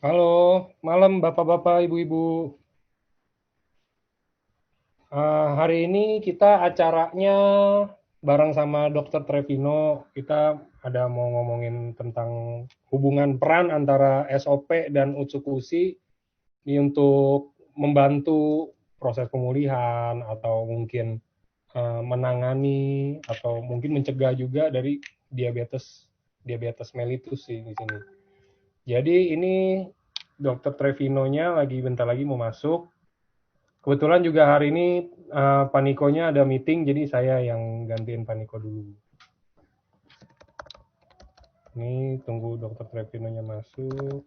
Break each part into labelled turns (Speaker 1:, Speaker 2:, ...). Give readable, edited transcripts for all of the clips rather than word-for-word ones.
Speaker 1: Halo, malam Bapak-bapak, Ibu-ibu. Hari ini kita acaranya bareng sama Dokter Trevino. Kita ada mau ngomongin tentang hubungan peran antara SOP dan Utsukushi ini untuk membantu proses pemulihan atau mungkin menangani atau mungkin mencegah juga dari diabetes diabetes mellitus sih di sini. Jadi ini Dokter Trevino-nya lagi bentar lagi mau masuk. Kebetulan juga hari ini Panikonya ada meeting, jadi saya yang gantiin Paniko dulu. Ini tunggu Dokter Trevino-nya masuk.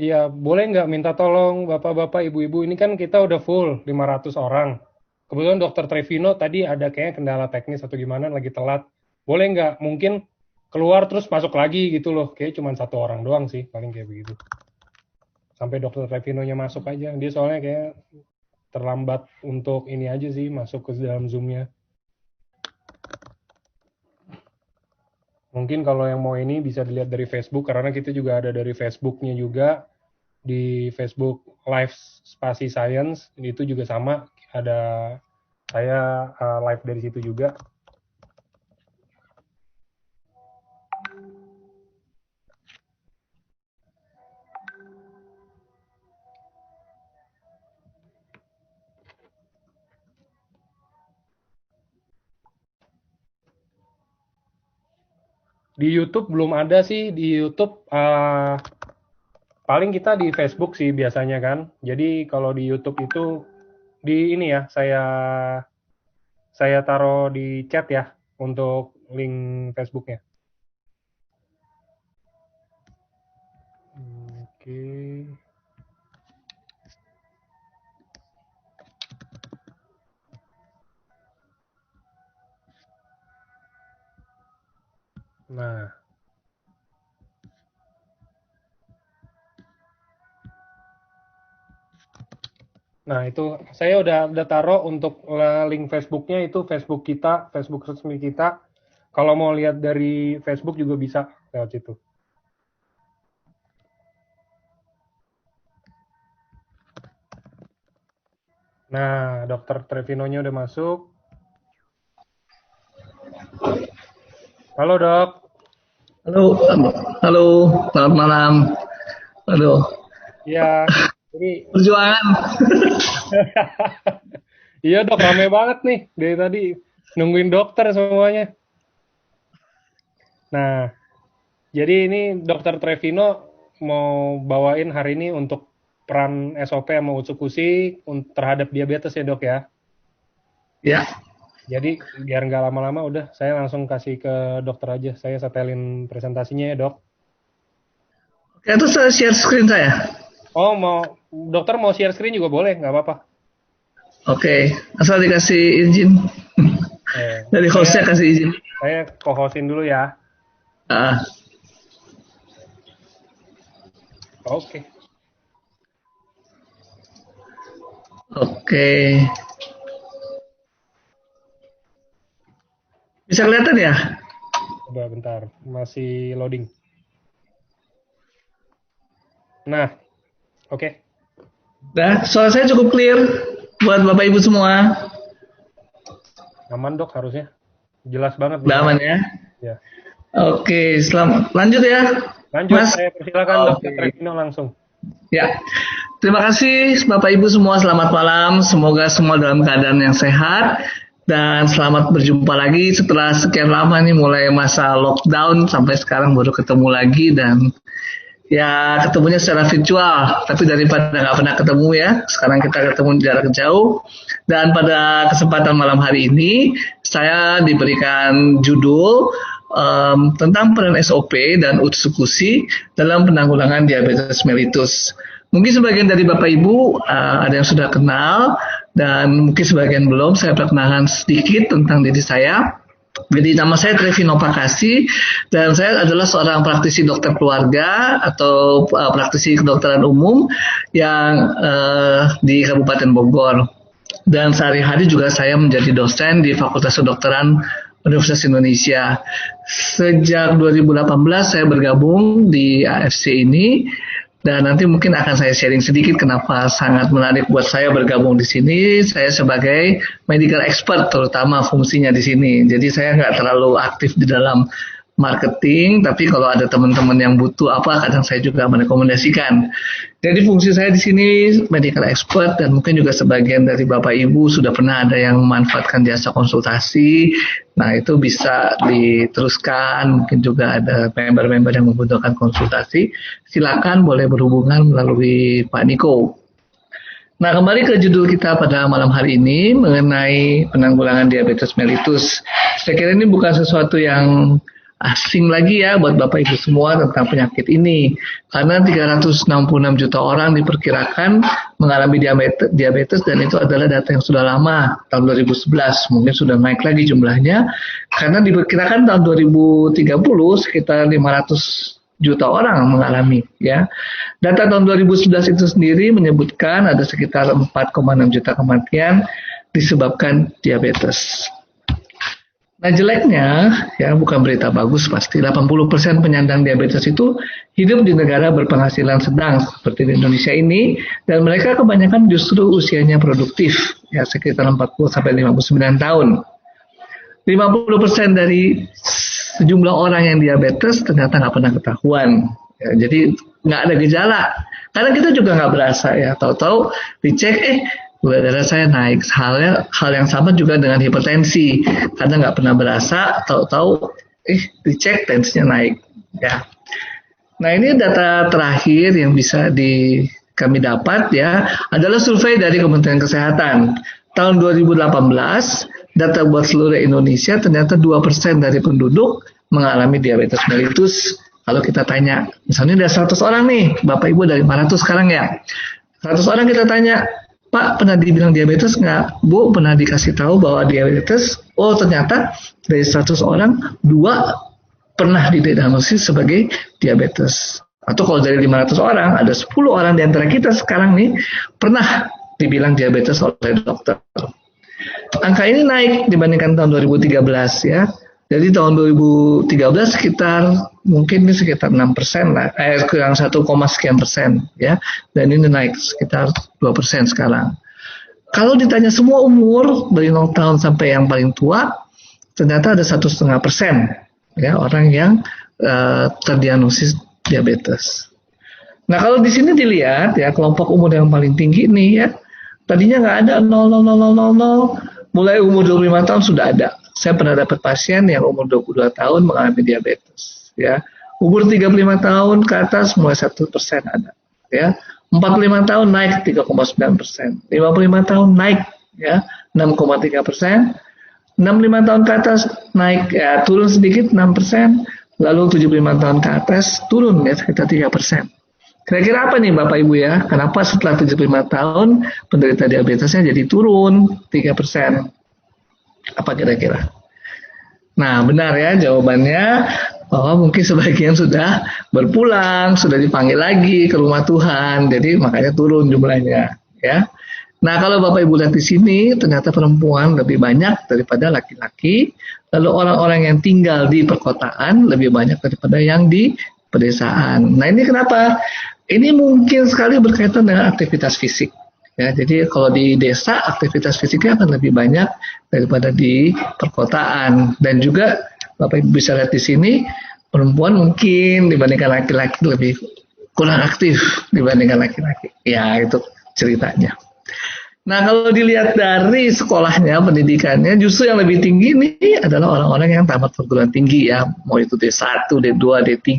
Speaker 1: Iya, boleh nggak minta tolong Bapak-bapak, Ibu-ibu, ini kan kita udah full 500 orang. Kebetulan Dokter Trevino tadi ada kayaknya kendala teknis atau gimana, lagi telat. Boleh nggak mungkin keluar terus masuk lagi gitu loh. Kayak cuma satu orang doang sih, paling kayak begitu. Sampai Dokter Trevino-nya masuk aja. Dia soalnya kayak terlambat untuk ini aja sih, masuk ke dalam Zoom-nya. Mungkin kalau yang mau ini bisa dilihat dari Facebook karena kita juga ada dari Facebook-nya juga di Facebook Live Spasi Science itu juga sama ada saya live dari situ juga. Di YouTube belum ada sih di YouTube paling kita di Facebook sih biasanya kan. Jadi kalau di YouTube itu di ini ya saya taruh di chat ya untuk link Facebooknya. Oke. Nah, Nah, itu saya udah taruh untuk link Facebooknya itu Facebook kita, Facebook resmi kita. Kalau mau lihat dari Facebook juga bisa lewat situ. Nah, Dokter Trevinonya udah masuk. Halo dok.
Speaker 2: Halo, halo, selamat malam. Aduh,
Speaker 1: Iya. Jadi,
Speaker 2: perjuangan.
Speaker 1: iya dok, rame banget nih dari tadi nungguin dokter semuanya. Nah, jadi ini Dokter Trevino mau bawain hari ini untuk peran SOP sama Utsukushi terhadap diabetes ya dok ya.
Speaker 2: Ya,
Speaker 1: Jadi biar nggak lama-lama udah saya langsung kasih ke dokter aja. Saya setelin presentasinya ya dok.
Speaker 2: oke, itu saya share screen saya.
Speaker 1: Oh mau dokter mau share screen juga boleh nggak apa-apa.
Speaker 2: Oke, asal dikasih izin
Speaker 1: Eh,
Speaker 2: dari
Speaker 1: saya
Speaker 2: hostnya kasih izin.
Speaker 1: saya co-hostin dulu ya.
Speaker 2: Ah,
Speaker 1: Oke.
Speaker 2: oke, bisa kelihatan ya?
Speaker 1: Coba bentar masih loading. Nah oke.
Speaker 2: Nah, suara saya cukup clear buat Bapak Ibu semua.
Speaker 1: Aman dok harusnya. Jelas banget nih
Speaker 2: Udah
Speaker 1: suara.
Speaker 2: aman ya?
Speaker 1: Ya.
Speaker 2: Oke, selamat. Lanjut ya,
Speaker 1: Lanjut
Speaker 2: Mas.
Speaker 1: saya persilakan dokter
Speaker 2: Oke,
Speaker 1: Trevino langsung.
Speaker 2: ya. Terima kasih Bapak Ibu semua, selamat malam. Semoga semua dalam keadaan yang sehat. Dan selamat berjumpa lagi setelah sekian lama nih, mulai masa lockdown sampai sekarang baru ketemu lagi. Dan ya ketemunya secara virtual, tapi daripada nggak pernah ketemu ya, sekarang kita ketemu jarak jauh. Dan pada kesempatan malam hari ini, saya diberikan judul tentang peran SOP dan eksekusi dalam penanggulangan diabetes mellitus. Mungkin sebagian dari Bapak Ibu ada yang sudah kenal, dan mungkin sebagian belum. Saya perkenalkan sedikit tentang diri saya. Jadi nama saya Trevino Pakasi, dan saya adalah seorang praktisi dokter keluarga atau praktisi kedokteran umum yang di Kabupaten Bogor. Dan sehari-hari juga saya menjadi dosen di Fakultas Kedokteran Universitas Indonesia. Sejak 2018 saya bergabung di AFC ini. Dan nanti mungkin akan saya sharing sedikit kenapa sangat menarik buat saya bergabung di sini. Saya sebagai medical expert terutama fungsinya di sini. Jadi saya nggak terlalu aktif di dalam marketing, tapi kalau ada teman-teman yang butuh apa, kadang saya juga merekomendasikan. Jadi fungsi saya di sini medical expert, dan mungkin juga sebagian dari Bapak Ibu sudah pernah ada yang memanfaatkan jasa konsultasi. Nah, itu bisa diteruskan. Mungkin juga ada member-member yang membutuhkan konsultasi. Silakan boleh berhubungan melalui Pak Niko. Nah, kembali ke judul kita pada malam hari ini mengenai penanggulangan diabetes mellitus. Saya kira ini bukan sesuatu yang asing lagi ya buat Bapak Ibu semua tentang penyakit ini, karena 366 juta orang diperkirakan mengalami diabetes, dan itu adalah data yang sudah lama, tahun 2011. Mungkin sudah naik lagi jumlahnya, karena diperkirakan tahun 2030 sekitar 500 juta orang mengalami ya. Data tahun 2011 itu sendiri menyebutkan ada sekitar 4,6 juta kematian disebabkan diabetes. Nah, jeleknya, ya bukan berita bagus pasti, 80% penyandang diabetes itu hidup di negara berpenghasilan sedang seperti di Indonesia ini, dan mereka kebanyakan justru usianya produktif, ya sekitar 40-59 tahun. 50% dari sejumlah orang yang diabetes ternyata nggak pernah ketahuan, ya, jadi nggak ada gejala. Karena kita juga nggak berasa ya, tahu-tahu dicek, gula darah saya naik. Hal yang sama juga dengan hipertensi, karena nggak pernah berasa, tahu-tahu dicek tensinya naik ya. Nah, ini data terakhir yang bisa kami dapat ya, adalah survei dari Kementerian Kesehatan tahun 2018. Data buat seluruh Indonesia, ternyata 2% dari penduduk mengalami diabetes mellitus. Kalau kita tanya, misalnya ada 100 orang nih, Bapak Ibu dari 500 sekarang ya, 100 orang kita tanya, Pak, pernah dibilang diabetes nggak? Bu, pernah dikasih tahu bahwa diabetes? Oh, ternyata dari 100 orang, 2 pernah didiagnosis sebagai diabetes. Atau kalau dari 500 orang, ada 10 orang di antara kita sekarang nih, pernah dibilang diabetes oleh dokter. Angka ini naik dibandingkan tahun 2013 ya. Jadi tahun 2013 sekitar mungkin ini sekitar 6% lah, kurang 1, sekian persen ya. Dan ini naik sekitar 2% sekarang. Kalau ditanya semua umur dari 0 tahun sampai yang paling tua, ternyata ada 1,5% ya orang yang terdiagnosis diabetes. Nah, kalau di sini dilihat ya, kelompok umur yang paling tinggi nih ya, tadinya nggak ada 0, mulai umur 25 tahun sudah ada. Saya pernah dapat pasien yang umur 22 tahun mengalami diabetes ya. Umur 35 tahun ke atas mulai 1% ada ya. 45 tahun naik 3,9%. 55 tahun naik ya 6,3%. 65 tahun ke atas naik ya, turun sedikit 6%. Lalu 75 tahun ke atas turun ya sekitar 3%. Kira-kira apa nih Bapak Ibu ya? Kenapa setelah 75 tahun penderita diabetesnya jadi turun 3%? Apa kira-kira? Nah, benar ya jawabannya, bahwa mungkin sebagian sudah berpulang, sudah dipanggil lagi ke rumah Tuhan, jadi makanya turun jumlahnya ya. Nah, kalau Bapak Ibu lihat di sini, ternyata perempuan lebih banyak daripada laki-laki, lalu orang-orang yang tinggal di perkotaan lebih banyak daripada yang di pedesaan. Nah, ini kenapa? Ini mungkin sekali berkaitan dengan aktivitas fisik. Ya, jadi kalau di desa aktivitas fisiknya akan lebih banyak daripada di perkotaan. Dan juga Bapak Ibu bisa lihat di sini, perempuan mungkin dibandingkan laki-laki lebih kurang aktif dibandingkan laki-laki. Ya, itu ceritanya. Nah, kalau dilihat dari sekolahnya, pendidikannya, justru yang lebih tinggi ini adalah orang-orang yang tamat perguruan tinggi ya, mau itu D1, D2, D3,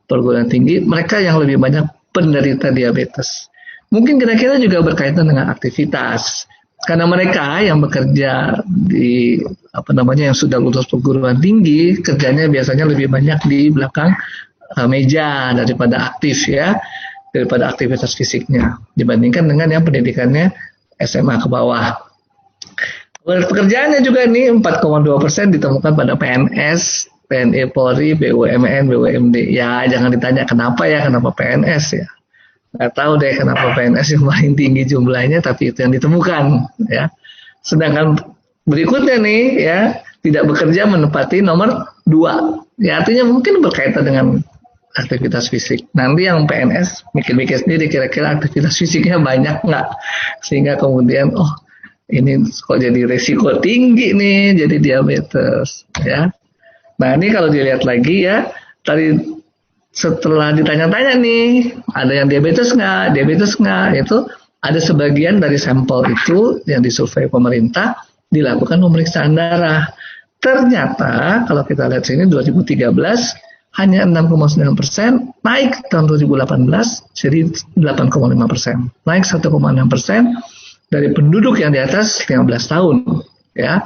Speaker 2: perguruan tinggi, mereka yang lebih banyak penderita diabetes. Mungkin kira-kira juga berkaitan dengan aktivitas. Karena mereka yang bekerja di yang sudah lulus perguruan tinggi, kerjanya biasanya lebih banyak di belakang meja daripada aktif ya, daripada aktivitas fisiknya dibandingkan dengan yang pendidikannya SMA ke bawah. Pekerjaannya juga nih 4,2% ditemukan pada PNS, TNI Polri, BUMN, BUMD. Ya jangan ditanya kenapa PNS ya. Nggak tahu deh kenapa PNS yang paling tinggi jumlahnya, tapi itu yang ditemukan ya. Sedangkan berikutnya nih ya, tidak bekerja menempati nomor 2. Ya artinya mungkin berkaitan dengan aktivitas fisik. Nanti yang PNS mikir-mikir sendiri kira-kira aktivitas fisiknya banyak nggak, sehingga kemudian ini kok jadi resiko tinggi nih jadi diabetes ya. Nah ini kalau dilihat lagi ya, tadi setelah ditanya-tanya nih, ada yang diabetes nggak, itu ada sebagian dari sampel itu yang disurvei pemerintah dilakukan pemeriksaan darah. Ternyata kalau kita lihat sini 2013 hanya 6,9%, naik tahun 2018 jadi 8,5%, naik 1,6% dari penduduk yang di atas 15 tahun ya.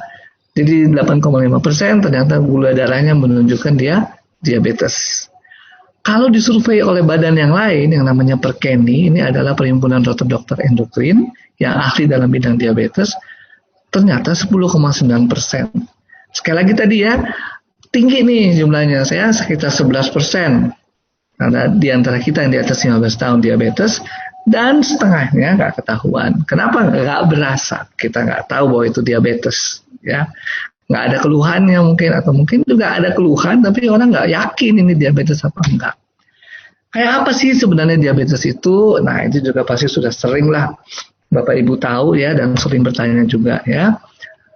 Speaker 2: Jadi 8,5% ternyata gula darahnya menunjukkan dia diabetes. Kalau disurvei oleh badan yang lain yang namanya PERKENI, ini adalah Perhimpunan Dokter Endokrin yang ahli dalam bidang diabetes, ternyata 10,9%. Sekali lagi tadi ya, tinggi nih jumlahnya, saya sekitar 11%. Karena di antara kita yang di atas 15 tahun diabetes, dan setengahnya nggak ketahuan. Kenapa nggak berasa? Kita nggak tahu bahwa itu diabetes, ya. Nggak ada keluhannya mungkin, atau mungkin juga ada keluhan, tapi orang nggak yakin ini diabetes apa enggak. Kayak apa sih sebenarnya diabetes itu? Nah itu juga pasti sudah sering lah Bapak Ibu tahu ya, dan sering bertanya juga ya.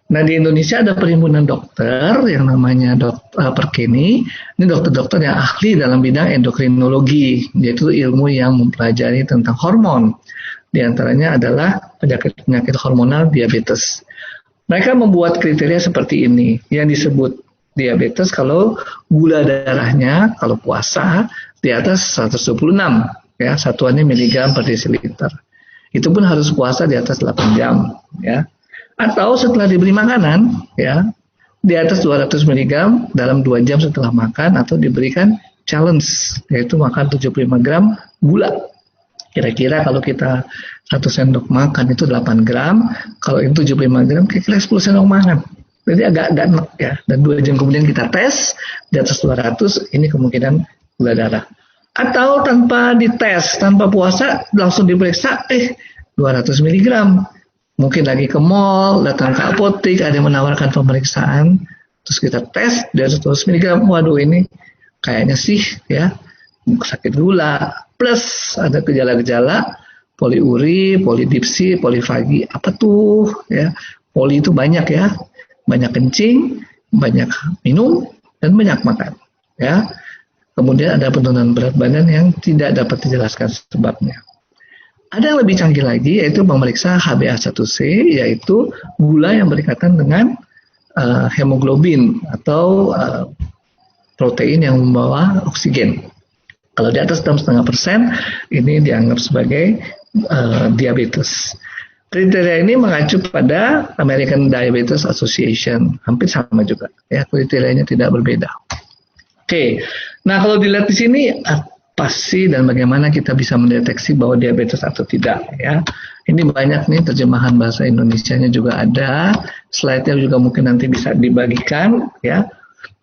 Speaker 2: Nah di Indonesia ada perhimpunan dokter yang namanya PERKENI. Ini dokter-dokter yang ahli dalam bidang endokrinologi, yaitu ilmu yang mempelajari tentang hormon. Di antaranya adalah penyakit hormonal diabetes. Mereka membuat kriteria seperti ini, yang disebut diabetes kalau gula darahnya, kalau puasa, di atas 126, ya, satuannya miligram per desiliter. Itu pun harus puasa di atas 8 jam, ya. Atau setelah diberi makanan, ya, di atas 200 miligram dalam 2 jam setelah makan, atau diberikan challenge, yaitu makan 75 gram gula. Kira-kira kalau kita 1 sendok makan itu 8 gram, kalau itu 75 gram, kira-kira 10 sendok makan. Jadi agak enak ya. Dan 2 jam kemudian kita tes, di atas 200, ini kemungkinan gula darah. Atau tanpa dites, tanpa puasa, langsung diperiksa, 200 miligram. Mungkin lagi ke mall, datang ke apotek, ada yang menawarkan pemeriksaan, terus kita tes, di atas 200 miligram, waduh ini kayaknya sih ya, sakit gula. Plus ada gejala-gejala poliuri, polidipsi, polifagi. Apa tuh ya? Poli itu banyak ya, banyak kencing, banyak minum, dan banyak makan. Ya. Kemudian ada penurunan berat badan yang tidak dapat dijelaskan sebabnya. Ada yang lebih canggih lagi, yaitu memeriksa HbA1c, yaitu gula yang berkaitan dengan hemoglobin atau protein yang membawa oksigen. Kalau di atas 6,5%, ini dianggap sebagai diabetes. Kriteria ini mengacu pada American Diabetes Association, hampir sama juga, ya, kriterianya tidak berbeda. Oke, nah kalau dilihat di sini apa sih dan bagaimana kita bisa mendeteksi bahwa diabetes atau tidak, ya? Ini banyak nih terjemahan bahasa Indonesianya juga ada, slide-nya juga mungkin nanti bisa dibagikan, ya.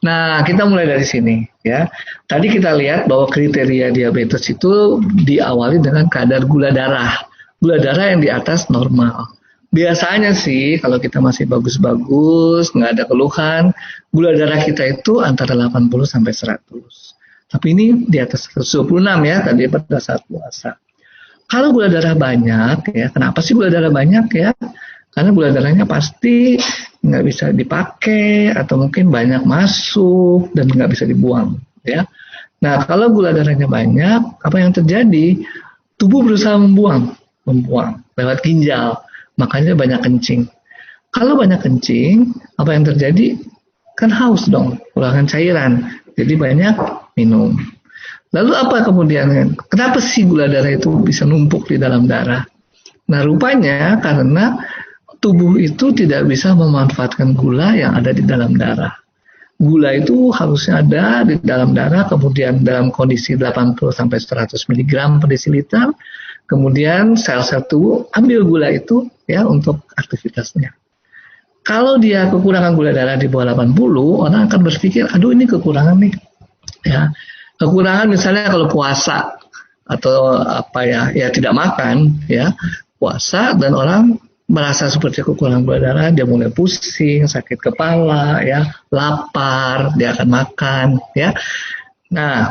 Speaker 2: Nah, kita mulai dari sini ya. Tadi kita lihat bahwa kriteria diabetes itu diawali dengan kadar gula darah. Gula darah yang di atas normal. Biasanya sih kalau kita masih bagus-bagus, nggak ada keluhan, gula darah kita itu antara 80 sampai 100. Tapi ini di atas 126 ya, tadi pada saat puasa. Kalau gula darah banyak ya, kenapa sih gula darah banyak ya? Karena gula darahnya pasti nggak bisa dipakai atau mungkin banyak masuk dan nggak bisa dibuang, ya. Nah, kalau gula darahnya banyak, apa yang terjadi? Tubuh berusaha membuang lewat ginjal, makanya banyak kencing. Kalau banyak kencing, apa yang terjadi? Kan haus dong, kekurangan cairan, jadi banyak minum. Lalu apa kemudian? Kenapa sih gula darah itu bisa numpuk di dalam darah? Nah, rupanya karena tubuh itu tidak bisa memanfaatkan gula yang ada di dalam darah. Gula itu harusnya ada di dalam darah, kemudian dalam kondisi 80-100 mg per desiliter, kemudian sel-sel tubuh ambil gula itu ya untuk aktivitasnya. Kalau dia kekurangan gula darah di bawah 80, orang akan berpikir, aduh ini kekurangan nih. Ya, kekurangan misalnya kalau puasa atau apa ya tidak makan ya, puasa dan orang merasa seperti kekurangan gula darah, dia mulai pusing, sakit kepala, ya, lapar, dia akan makan, ya. Nah,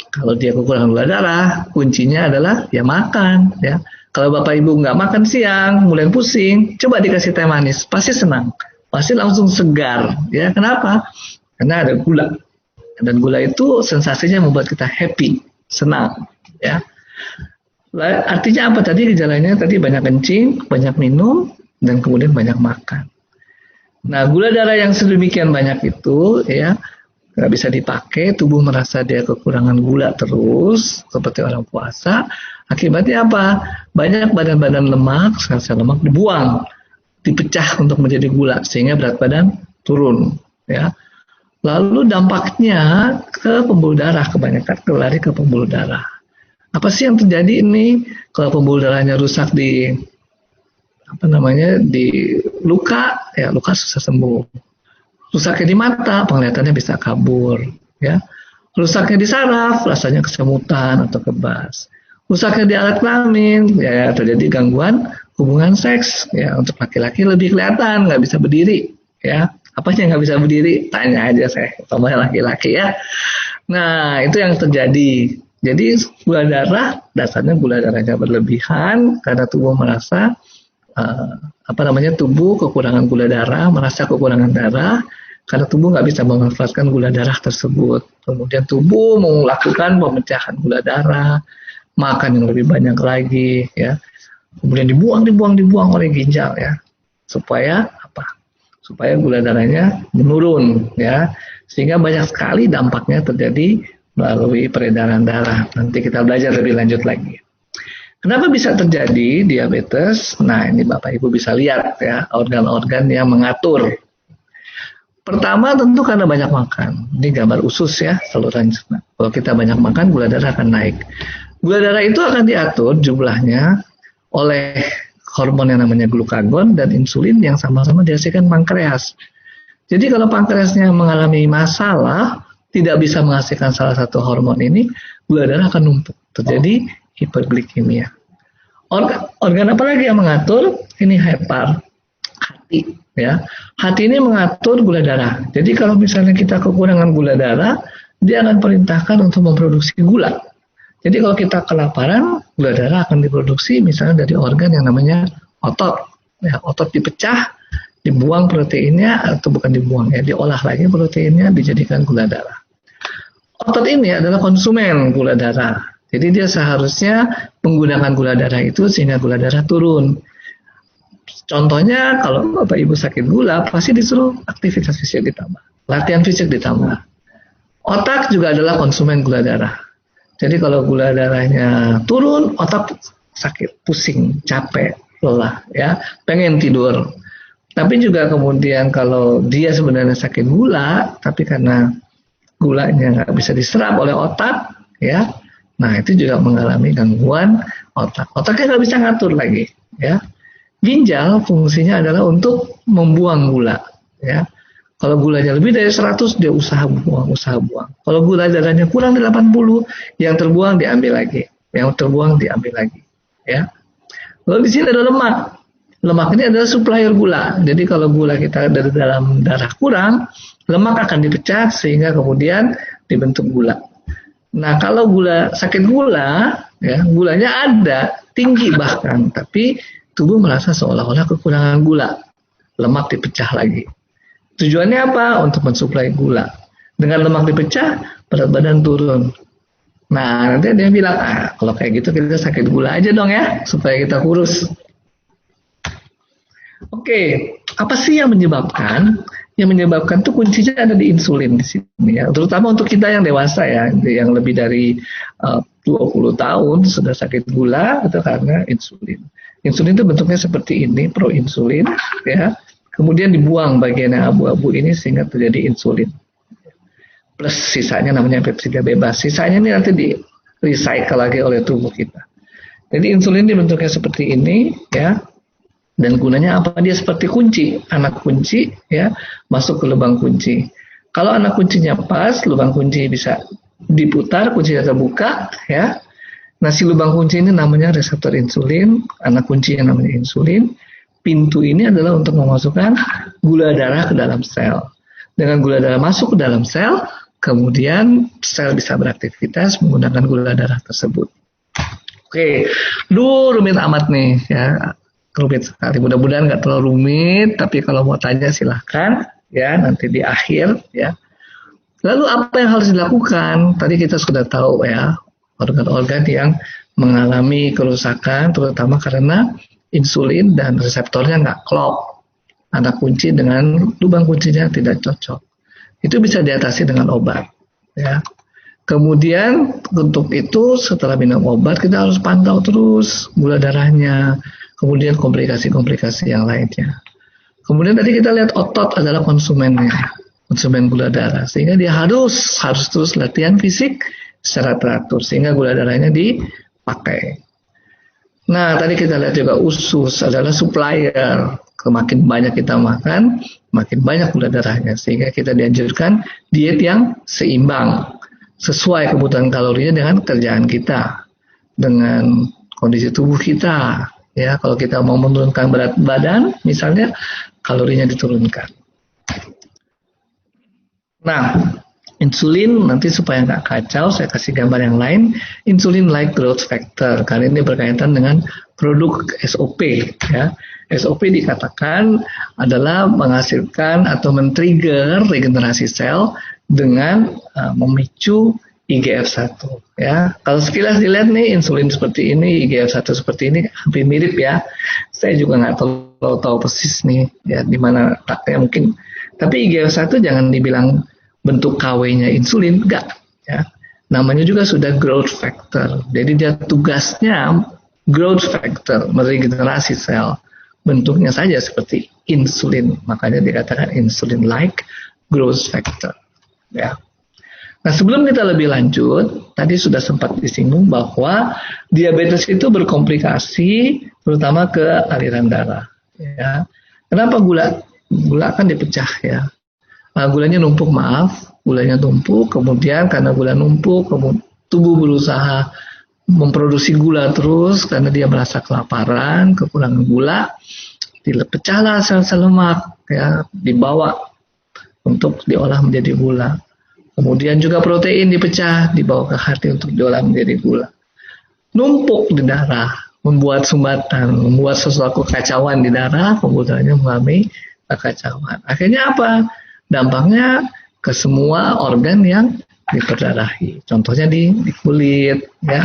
Speaker 2: kalau dia kekurangan gula darah, kuncinya adalah ya makan, ya. Kalau Bapak Ibu nggak makan siang, mulai pusing, coba dikasih teh manis, pasti senang, pasti langsung segar, ya. Kenapa? Karena ada gula, dan gula itu sensasinya membuat kita happy, senang, ya. Artinya apa tadi gejalanya? Tadi banyak kencing, banyak minum, dan kemudian banyak makan. Nah, gula darah yang sedemikian banyak itu ya nggak bisa dipakai, tubuh merasa dia kekurangan gula terus, seperti orang puasa. Akibatnya apa? Banyak badan-badan lemak, sel-sel lemak dibuang, dipecah untuk menjadi gula, sehingga berat badan turun. Ya. Lalu dampaknya ke pembuluh darah, kebanyakan lari ke pembuluh darah. Apa sih yang terjadi ini kalau pembuluh darahnya rusak di luka, ya luka susah sembuh. Rusaknya di mata, penglihatannya bisa kabur, ya. Rusaknya di saraf, rasanya kesemutan atau kebas. Rusaknya di alat kelamin, ya terjadi gangguan hubungan seks, ya untuk laki-laki lebih kelihatan nggak bisa berdiri, ya. Apa sih yang nggak bisa berdiri? Tanya aja saya, sama laki-laki ya. Nah itu yang terjadi. Jadi gula darah dasarnya gula darahnya berlebihan karena tubuh merasa tubuh kekurangan gula darah, merasa kekurangan darah karena tubuh nggak bisa memanfaatkan gula darah tersebut. Kemudian tubuh melakukan pemecahan gula darah, makan yang lebih banyak lagi, ya. Kemudian dibuang oleh ginjal, ya, supaya supaya gula darahnya menurun, ya, sehingga banyak sekali dampaknya terjadi melalui peredaran darah. Nanti kita belajar lebih lanjut lagi. Kenapa bisa terjadi diabetes? Nah, ini Bapak Ibu bisa lihat ya, organ-organ yang mengatur. Pertama tentu karena banyak makan. Ini gambar usus ya, saluran cerna. Kalau kita banyak makan, gula darah akan naik. Gula darah itu akan diatur jumlahnya oleh hormon yang namanya glukagon dan insulin yang sama-sama dihasilkan pankreas. Jadi kalau pankreasnya mengalami masalah, tidak bisa menghasilkan salah satu hormon ini, gula darah akan numpuk, terjadi hiperglikemia. Organ apa lagi yang mengatur? Ini hepar, hati, ya. Hati ini mengatur gula darah. Jadi kalau misalnya kita kekurangan gula darah, dia akan perintahkan untuk memproduksi gula. Jadi kalau kita kelaparan, gula darah akan diproduksi misalnya dari organ yang namanya otot. Ya, otot dipecah, dibuang proteinnya, atau bukan dibuang ya, diolah lagi proteinnya, dijadikan gula darah. Otot ini adalah konsumen gula darah. Jadi dia seharusnya menggunakan gula darah itu sehingga gula darah turun. Contohnya kalau Bapak Ibu sakit gula, pasti disuruh aktivitas fisik ditambah, latihan fisik ditambah. Otak juga adalah konsumen gula darah. Jadi kalau gula darahnya turun, otak sakit, pusing, capek, lelah, ya, pengen tidur. Tapi juga kemudian kalau dia sebenarnya sakit gula, tapi karena gulanya nggak bisa diserap oleh otak, ya, nah itu juga mengalami gangguan otak. Otaknya nggak bisa ngatur lagi, ya. Ginjal fungsinya adalah untuk membuang gula, ya. Kalau gulanya lebih dari 100, dia usaha buang. Kalau gula darahnya kurang dari 80, yang terbuang diambil lagi, ya. Lalu di sini ada lemak. Lemak ini adalah supplier gula. Jadi kalau gula kita dari dalam darah kurang, lemak akan dipecah sehingga kemudian dibentuk gula. Nah, kalau sakit gula, ya, gulanya ada, tinggi bahkan, tapi tubuh merasa seolah-olah kekurangan gula. Lemak dipecah lagi. Tujuannya apa? Untuk mensuplai gula. Dengan lemak dipecah, berat badan turun. Nah, nanti dia bilang, kalau kayak gitu kita sakit gula aja dong ya, supaya kita kurus. Oke, apa sih yang menyebabkan? Yang menyebabkan tuh kuncinya ada di insulin di sini ya. Terutama untuk kita yang dewasa ya, yang lebih dari 20 tahun sudah sakit gula itu karena insulin. Insulin itu bentuknya seperti ini, proinsulin ya. Kemudian dibuang bagian yang abu-abu ini sehingga terjadi insulin. Plus sisanya namanya pepsida bebas. Sisanya ini nanti di recycle lagi oleh tubuh kita. Jadi insulin dibentuknya seperti ini ya. Dan gunanya apa? Dia seperti kunci, anak kunci ya, masuk ke lubang kunci. Kalau anak kuncinya pas, lubang kunci bisa diputar, kuncinya terbuka ya. Nah, si lubang kunci ini namanya reseptor insulin, anak kunci yang namanya insulin. Pintu ini adalah untuk memasukkan gula darah ke dalam sel. Dengan gula darah masuk ke dalam sel, kemudian sel bisa beraktivitas menggunakan gula darah tersebut. Oke, rumit amat nih ya, rumit sekali. Mudah-mudahan nggak terlalu rumit, tapi kalau mau tanya silahkan ya nanti di akhir ya. Lalu apa yang harus dilakukan? Tadi kita sudah tahu ya, organ-organ yang mengalami kerusakan, terutama karena insulin dan reseptornya nggak klop. Anak kunci dengan lubang kuncinya tidak cocok. Itu bisa diatasi dengan obat. Ya. Kemudian untuk itu setelah minum obat kita harus pantau terus gula darahnya, kemudian komplikasi-komplikasi yang lainnya. Kemudian tadi kita lihat otot adalah konsumennya, konsumen gula darah, sehingga dia harus terus latihan fisik secara teratur sehingga gula darahnya dipakai. Nah, tadi kita lihat juga usus adalah supplier. Makin banyak kita makan, makin banyak gula darahnya. Sehingga kita dianjurkan diet yang seimbang. Sesuai kebutuhan kalorinya dengan kerjaan kita. Dengan kondisi tubuh kita. Ya, kalau kita mau menurunkan berat badan, misalnya, kalorinya diturunkan. Nah, insulin nanti supaya nggak kacau, saya kasih gambar yang lain. Insulin like growth factor, karena ini berkaitan dengan produk SOP. Ya. SOP dikatakan adalah menghasilkan atau men-trigger regenerasi sel dengan memicu IGF-1. Ya. Kalau sekilas dilihat nih, insulin seperti ini, IGF-1 seperti ini, hampir mirip ya. Saya juga nggak tahu persis nih, ya di mana letaknya mungkin. Tapi IGF-1 jangan dibilang bentuk KW-nya insulin, enggak. Ya. Namanya juga sudah growth factor. Jadi dia tugasnya growth factor, meregenerasi sel. Bentuknya saja seperti insulin, makanya dikatakan insulin-like growth factor. Ya. Nah, sebelum kita lebih lanjut, tadi sudah sempat disinggung bahwa diabetes itu berkomplikasi, terutama ke aliran darah. Ya. Kenapa gula? Gula kan dipecah ya. Gulanya numpuk, gulanya tumpuk, kemudian karena gula numpuk, tubuh berusaha memproduksi gula terus karena dia merasa kelaparan, kekurangan gula, dipecahlah sel-sel lemak, ya, dibawa untuk diolah menjadi gula. Kemudian juga protein dipecah, dibawa ke hati untuk diolah menjadi gula. Numpuk di darah, membuat sumbatan, membuat sesuatu kekacauan di darah, kemudiannya mengalami kekacauan. Akhirnya apa? Dampaknya ke semua organ yang diperdarahi. Contohnya di kulit, ya.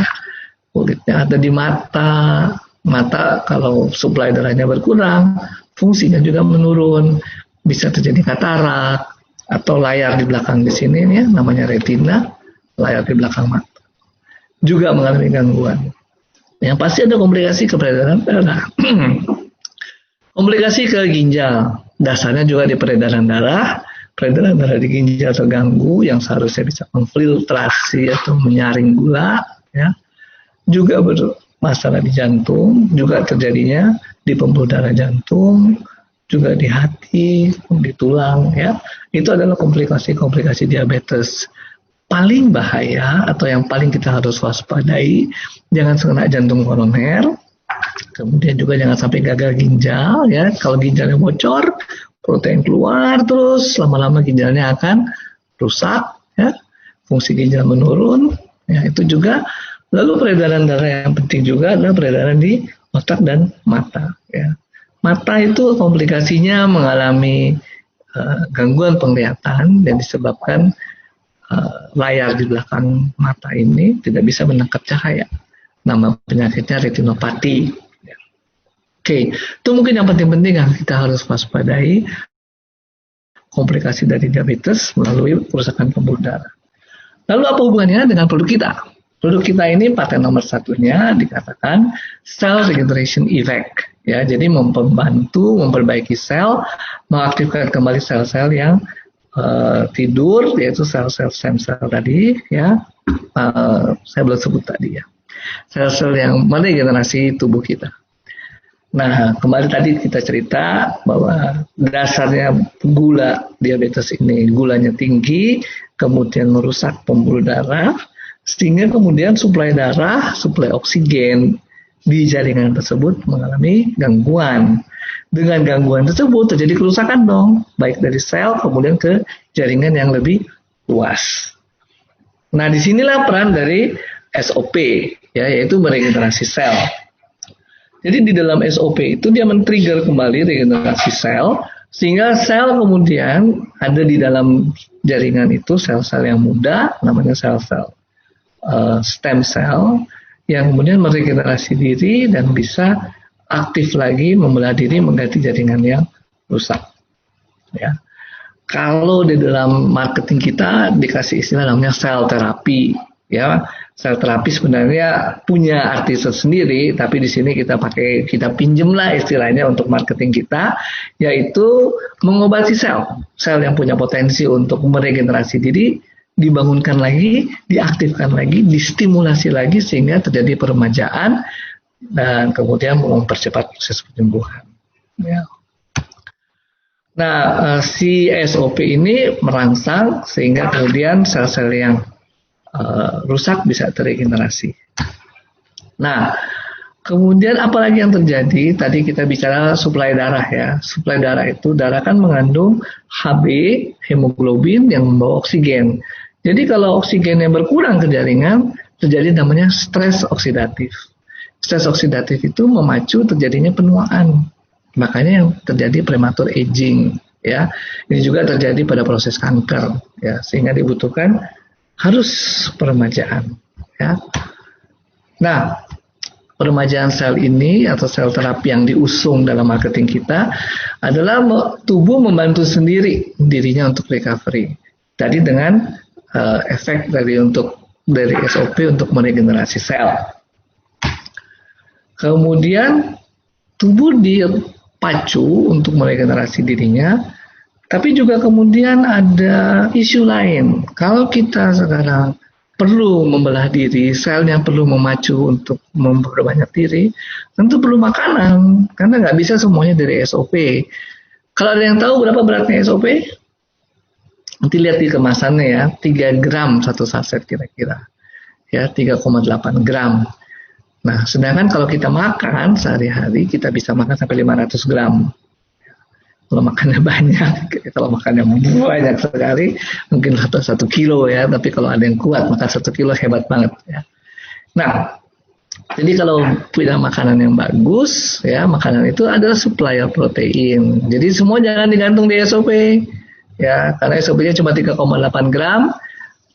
Speaker 2: Kulitnya ada di mata. Mata kalau suplai darahnya berkurang, fungsinya juga menurun. Bisa terjadi katarak atau layar di belakang di sini ya, namanya retina, layar di belakang mata. Juga mengalami gangguan. Yang pasti ada komplikasi ke peredaran darah. Komplikasi ke ginjal. Dasarnya juga di peredaran darah. Peredaran darah di ginjal terganggu yang seharusnya bisa memfiltrasi atau menyaring gula, ya. Juga bermasalah di jantung, juga terjadinya di pembuluh darah jantung, juga di hati, di tulang, ya. Itu adalah komplikasi-komplikasi diabetes. Paling bahaya atau yang paling kita harus waspadai, jangan kena jantung koroner, kemudian juga jangan sampai gagal ginjal, ya. Kalau ginjalnya bocor, protein keluar terus, lama-lama ginjalnya akan rusak, ya. Fungsi ginjal menurun, ya. Itu juga. Lalu peredaran darah yang penting juga adalah peredaran di otak dan mata, ya. Mata itu komplikasinya mengalami gangguan penglihatan dan disebabkan layar di belakang mata ini tidak bisa menangkap cahaya. Nama penyakitnya retinopati. Oke, itu mungkin yang penting-penting yang kita harus waspadai, komplikasi dari diabetes melalui kerusakan pembuluh darah. Lalu apa hubungannya dengan produk kita? Produk kita ini paten nomor satunya dikatakan cell regeneration effect. Ya, jadi membantu memperbaiki sel, mengaktifkan kembali sel-sel yang tidur, yaitu sel-sel stem cell tadi. Ya, saya belum sebut tadi ya. Sel-sel yang meregenerasi tubuh kita. Nah, kembali tadi kita cerita bahwa dasarnya gula diabetes ini, gulanya tinggi, kemudian merusak pembuluh darah, sehingga kemudian suplai darah, suplai oksigen di jaringan tersebut mengalami gangguan. Dengan gangguan tersebut terjadi kerusakan dong, baik dari sel kemudian ke jaringan yang lebih luas. Nah, disinilah peran dari SOP, ya, yaitu meregenerasi sel. Jadi di dalam SOP itu dia men-trigger kembali regenerasi sel, sehingga sel kemudian ada di dalam jaringan itu sel-sel yang muda, namanya sel-sel stem cell, yang kemudian meregenerasi diri dan bisa aktif lagi membelah diri mengganti jaringan yang rusak. Ya. Kalau di dalam marketing kita dikasih istilah namanya sel terapi, ya. Sel terapi sebenarnya punya arti tersendiri, tapi di sini kita pinjemlah istilahnya untuk marketing kita, yaitu mengobati sel yang punya potensi untuk meregenerasi diri, dibangunkan lagi, diaktifkan lagi, distimulasi lagi sehingga terjadi peremajaan dan kemudian mempercepat proses penyembuhan. Ya. Nah, si SOP ini merangsang sehingga kemudian sel-sel yang rusak bisa teregenerasi. Nah, kemudian apalagi yang terjadi? Tadi kita bicara suplai darah ya. Suplai darah itu, darah kan mengandung Hb, hemoglobin yang membawa oksigen. Jadi kalau oksigennya berkurang ke jaringan, terjadi namanya stres oksidatif. Stres oksidatif itu memacu terjadinya penuaan. Makanya yang terjadi prematur aging. Ya, ini juga terjadi pada proses kanker. Ya, sehingga dibutuhkan harus peremajaan, ya. Nah, peremajaan sel ini atau sel terapi yang diusung dalam marketing kita adalah tubuh membantu sendiri dirinya untuk recovery. Tadi dengan efek dari SOP untuk meregenerasi sel. Kemudian tubuh dipacu untuk meregenerasi dirinya. Tapi juga kemudian ada isu lain. Kalau kita sekarang perlu membelah diri, selnya perlu memacu untuk memperbanyak diri, tentu perlu makanan. Karena nggak bisa semuanya dari SOP. Kalau ada yang tahu berapa beratnya SOP? Nanti lihat di kemasannya ya, 3 gram satu saset kira-kira. Ya, 3,8 gram. Nah, sedangkan kalau kita makan sehari-hari, kita bisa makan sampai 500 gram. Kalau makannya banyak, kalau makannya banyak sekali, mungkin 1 kilo ya. Tapi kalau ada yang kuat, makan 1 kilo hebat banget ya. Nah, jadi kalau punya makanan yang bagus, ya makanan itu adalah supplier protein. Jadi semua jangan digantung di SOP, ya. Karena SOP-nya cuma 3,8 gram,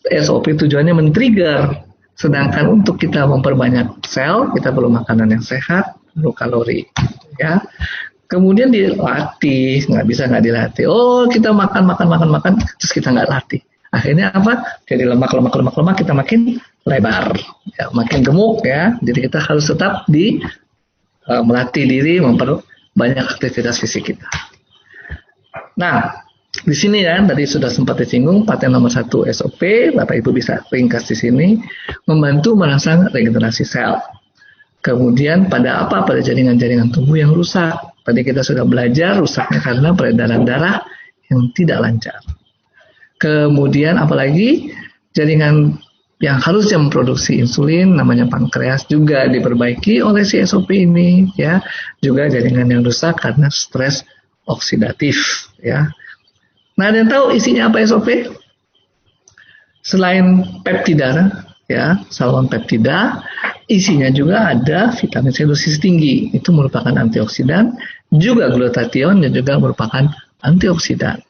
Speaker 2: SOP tujuannya men-trigger. Sedangkan untuk kita memperbanyak sel, kita perlu makanan yang sehat, perlu kalori, ya. Kemudian dilatih, nggak dilatih. Oh, kita makan, terus kita nggak latih. Akhirnya apa? Jadi lemak, kita makin lebar, ya, makin gemuk ya. Jadi kita harus tetap melatih diri, memperbanyak aktivitas fisik kita. Nah, di sini ya, tadi sudah sempat disinggung, paten nomor 1 SOP, Bapak Ibu bisa ringkas di sini, membantu merangsang regenerasi sel. Kemudian pada jaringan-jaringan tubuh yang rusak. Tadi kita sudah belajar rusaknya karena peredaran darah yang tidak lancar. Kemudian apalagi jaringan yang harusnya memproduksi insulin namanya pankreas juga diperbaiki oleh si SOP ini ya. Juga jaringan yang rusak karena stres oksidatif ya. Nah, ada yang tahu isinya apa SOP? Selain peptida ya, saluran peptida, isinya juga ada vitamin C dosis tinggi. Itu merupakan antioksidan, juga glutathione yang juga merupakan antioksidan.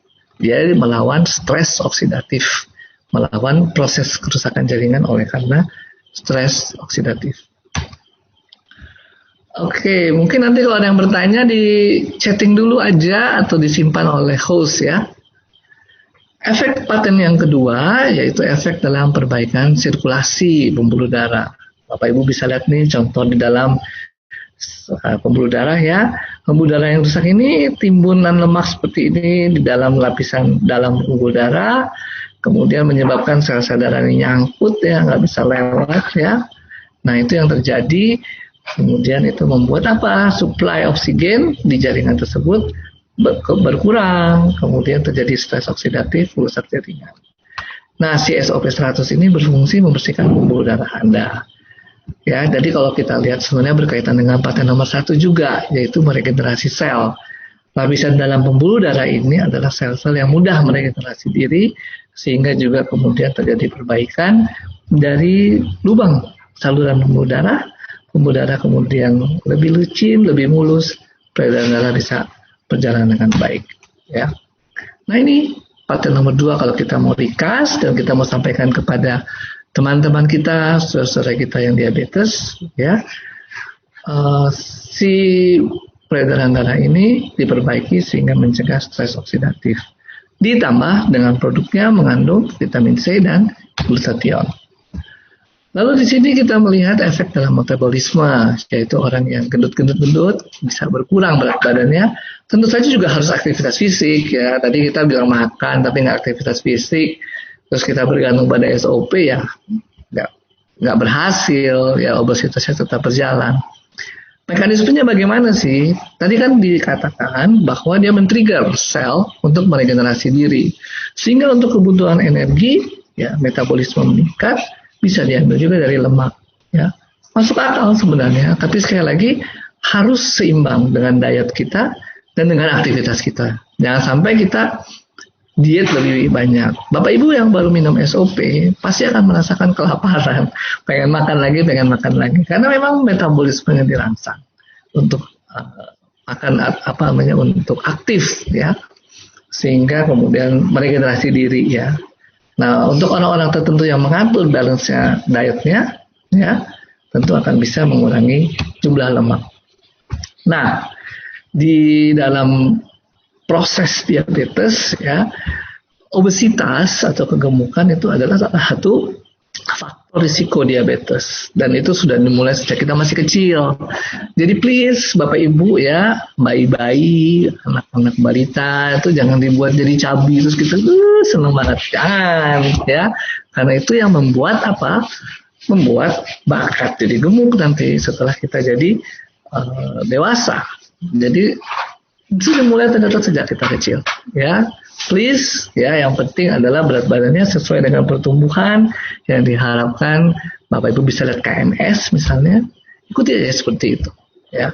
Speaker 2: Jadi melawan stres oksidatif. melawan proses kerusakan jaringan oleh karena stres oksidatif. Oke, mungkin nanti kalau ada yang bertanya di chatting dulu aja atau disimpan oleh host ya. Efek paten yang kedua yaitu efek dalam perbaikan sirkulasi pembuluh darah. Bapak Ibu bisa lihat nih contoh di dalam pembuluh darah ya. Pembuluh darah yang rusak ini timbunan lemak seperti ini di dalam lapisan dalam pembuluh darah, kemudian menyebabkan sel-sel darah ini nyangkut ya, nggak bisa lewat ya. Nah itu yang terjadi. Kemudian itu membuat apa? Suplai oksigen di jaringan tersebut berkurang. Kemudian terjadi stres oksidatif, rusak jaringan. Nah, si SOP100 ini berfungsi membersihkan pembuluh darah Anda. Ya, jadi kalau kita lihat sebenarnya berkaitan dengan paten nomor 1 juga, yaitu meregenerasi sel. Lapisan dalam pembuluh darah ini adalah sel-sel yang mudah meregenerasi diri, sehingga juga kemudian terjadi perbaikan dari lubang saluran pembuluh darah kemudian lebih licin, lebih mulus, peredaran darah bisa berjalan dengan baik. Ya. Nah ini paten nomor 2 kalau kita mau ringkas dan kita mau sampaikan kepada teman-teman kita, saudara-saudara kita yang diabetes, ya, si peredaran darah ini diperbaiki sehingga mencegah stres oksidatif. Ditambah dengan produknya mengandung vitamin C dan glutathione. Lalu di sini kita melihat efek dalam metabolisme, yaitu orang yang gendut-gendut bisa berkurang berat badannya. Tentu saja juga harus aktivitas fisik ya. Tadi kita bilang makan tapi nggak aktivitas fisik, terus kita bergantung pada SOP ya nggak berhasil ya, obesitasnya tetap berjalan. Mekanismenya bagaimana sih? Tadi kan dikatakan bahwa dia men-trigger sel untuk meregenerasi diri, sehingga untuk kebutuhan energi ya metabolisme meningkat. Bisa diambil juga dari lemak, ya. Masuk akal sebenarnya, tapi sekali lagi harus seimbang dengan diet kita dan dengan aktivitas kita. Jangan sampai kita diet lebih banyak. Bapak Ibu yang baru minum SOP pasti akan merasakan kelaparan, pengen makan lagi, karena memang metabolismenya dirangsang untuk untuk aktif, ya, sehingga kemudian meregenerasi diri, ya. Nah, untuk orang-orang tertentu yang mengatur balance-nya dietnya, ya, tentu akan bisa mengurangi jumlah lemak. Nah, di dalam proses diabetes, ya, obesitas atau kegemukan itu adalah salah satu faktor risiko diabetes, dan itu sudah dimulai sejak kita masih kecil. Jadi please Bapak Ibu ya, bayi-bayi, anak-anak balita itu jangan dibuat jadi cabi terus kita seneng banget, jangan ya, karena itu yang membuat membuat bakat jadi gemuk nanti setelah kita jadi dewasa. Jadi itu dimulai ternyata sejak kita kecil ya. Please ya, yang penting adalah berat badannya sesuai dengan pertumbuhan yang diharapkan. Bapak Ibu bisa lihat KMS misalnya, ikuti aja seperti itu ya.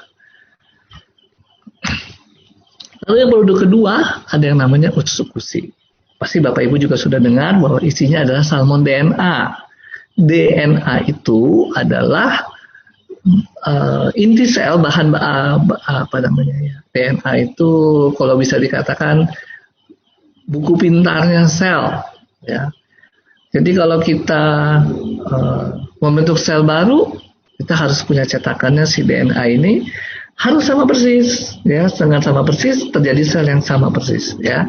Speaker 2: Lalu yang produk kedua ada yang namanya Utsukushi. Pasti Bapak Ibu juga sudah dengar bahwa isinya adalah salmon DNA. DNA itu adalah inti sel, bahan DNA itu kalau bisa dikatakan buku pintarnya sel, ya. Jadi kalau kita membentuk sel baru, kita harus punya cetakannya, si DNA ini harus sama persis, ya. Dengan sama persis terjadi sel yang sama persis, ya.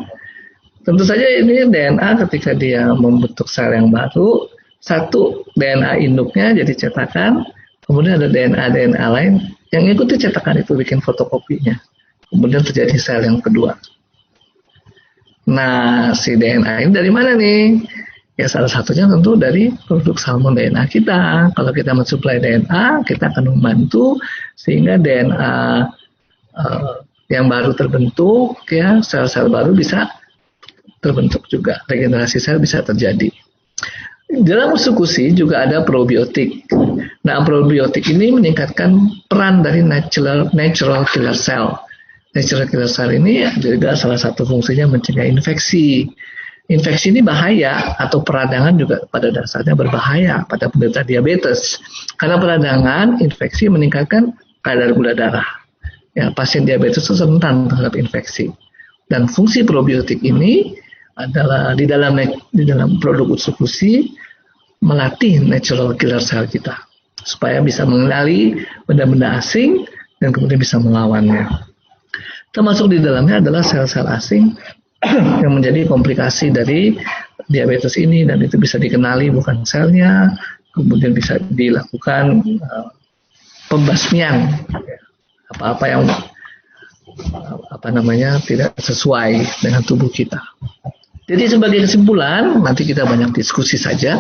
Speaker 2: Tentu saja ini DNA ketika dia membentuk sel yang baru, satu DNA induknya jadi cetakan, kemudian ada DNA lain yang ikuti cetakan itu, bikin fotokopinya, kemudian terjadi sel yang kedua. Nah, si DNA ini dari mana nih? Ya, salah satunya tentu dari produk salmon DNA kita. Kalau kita mensuplai DNA, kita akan membantu sehingga DNA yang baru terbentuk, ya, sel-sel baru bisa terbentuk juga. Regenerasi sel bisa terjadi. Dalam Utsukushi juga ada probiotik. Nah, probiotik ini meningkatkan peran dari natural killer cell. Natural killer cell ini juga salah satu fungsinya mencegah infeksi. Infeksi ini bahaya, atau peradangan juga pada dasarnya berbahaya pada penderita diabetes. Karena peradangan, infeksi meningkatkan kadar gula darah. Ya, pasien diabetes itu rentan terhadap infeksi. Dan fungsi probiotik ini adalah di dalam produk usukusi melatih natural killer cell kita supaya bisa mengenali benda-benda asing dan kemudian bisa melawannya. Termasuk di dalamnya adalah sel-sel asing yang menjadi komplikasi dari diabetes ini, dan itu bisa dikenali bukan selnya, kemudian bisa dilakukan pembasmian apa-apa yang tidak sesuai dengan tubuh kita. Jadi sebagai kesimpulan, nanti kita banyak diskusi saja.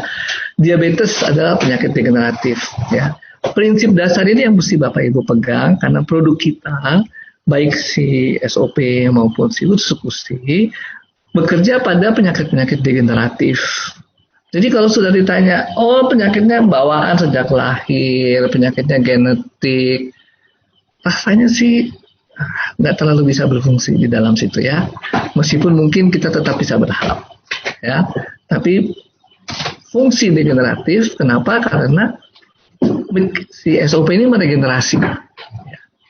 Speaker 2: Diabetes adalah penyakit degeneratif, ya. Prinsip dasar ini yang mesti Bapak Ibu pegang, karena produk kita, baik si SOP maupun si usukusi, bekerja pada penyakit-penyakit degeneratif. Jadi kalau sudah ditanya, penyakitnya bawaan sejak lahir, penyakitnya genetik, rasanya sih nggak terlalu bisa berfungsi di dalam situ, ya. Meskipun mungkin kita tetap bisa berharap, ya. Tapi fungsi degeneratif, kenapa? Karena si SOP ini meregenerasi, ya.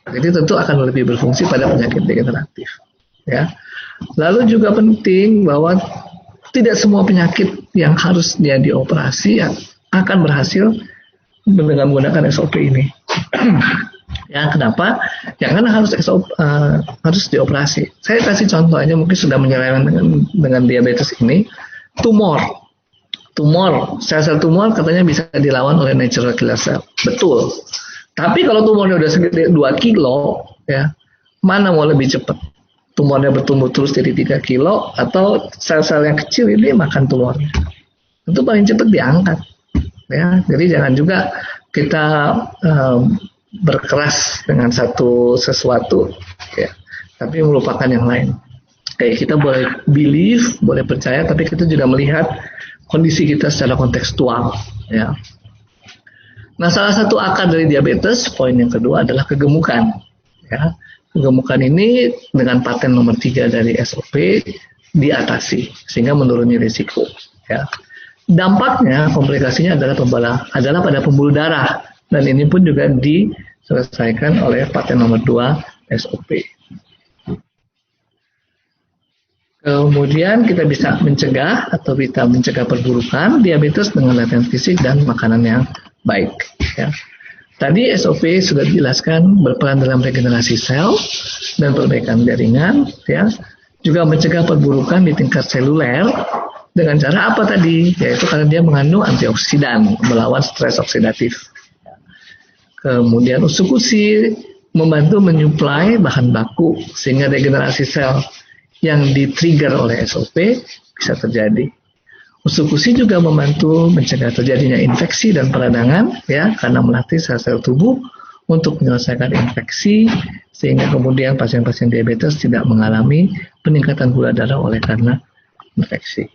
Speaker 2: Jadi tentu akan lebih berfungsi pada penyakit degeneratif, ya. Lalu juga penting bahwa tidak semua penyakit yang harus dia dioperasi akan berhasil dengan menggunakan SOP ini. Ya, kenapa? Ya karena harus dioperasi. Saya kasih contoh aja, mungkin sudah menyeleweng dengan diabetes ini. Tumor, sel-sel tumor katanya bisa dilawan oleh natural killer cell. Betul. Tapi kalau tumornya udah segede 2 kilo, ya, mana mau lebih cepat? Tumornya bertumbuh terus jadi 3 kilo, atau sel-sel yang kecil ini makan tumornya? Itu paling cepat diangkat. Ya, jadi jangan juga kita berkeras dengan sesuatu, ya, tapi melupakan yang lain. Kayak kita boleh believe, boleh percaya, tapi kita juga melihat kondisi kita secara kontekstual, ya. Nah, salah satu akar dari diabetes, poin yang kedua adalah kegemukan, ya. Kegemukan ini dengan paten nomor 3 dari SOP diatasi sehingga menuruni risiko, ya. Dampaknya, komplikasinya adalah pada pembuluh darah, dan ini pun juga diselesaikan oleh paten nomor 2 SOP. Kemudian kita bisa mencegah perburukan diabetes dengan latihan fisik dan makanan yang baik, ya. Tadi SOP sudah dijelaskan berperan dalam regenerasi sel dan perbaikan jaringan, ya. Juga mencegah perburukan di tingkat seluler dengan cara apa tadi? Yaitu karena dia mengandung antioksidan, melawan stres oksidatif. Kemudian usukusi membantu menyuplai bahan baku sehingga regenerasi sel yang di-trigger oleh SOP bisa terjadi. Usukusi juga membantu mencegah terjadinya infeksi dan peradangan, ya, karena melatih sel-sel tubuh untuk menyelesaikan infeksi sehingga kemudian pasien-pasien diabetes tidak mengalami peningkatan gula darah oleh karena infeksi.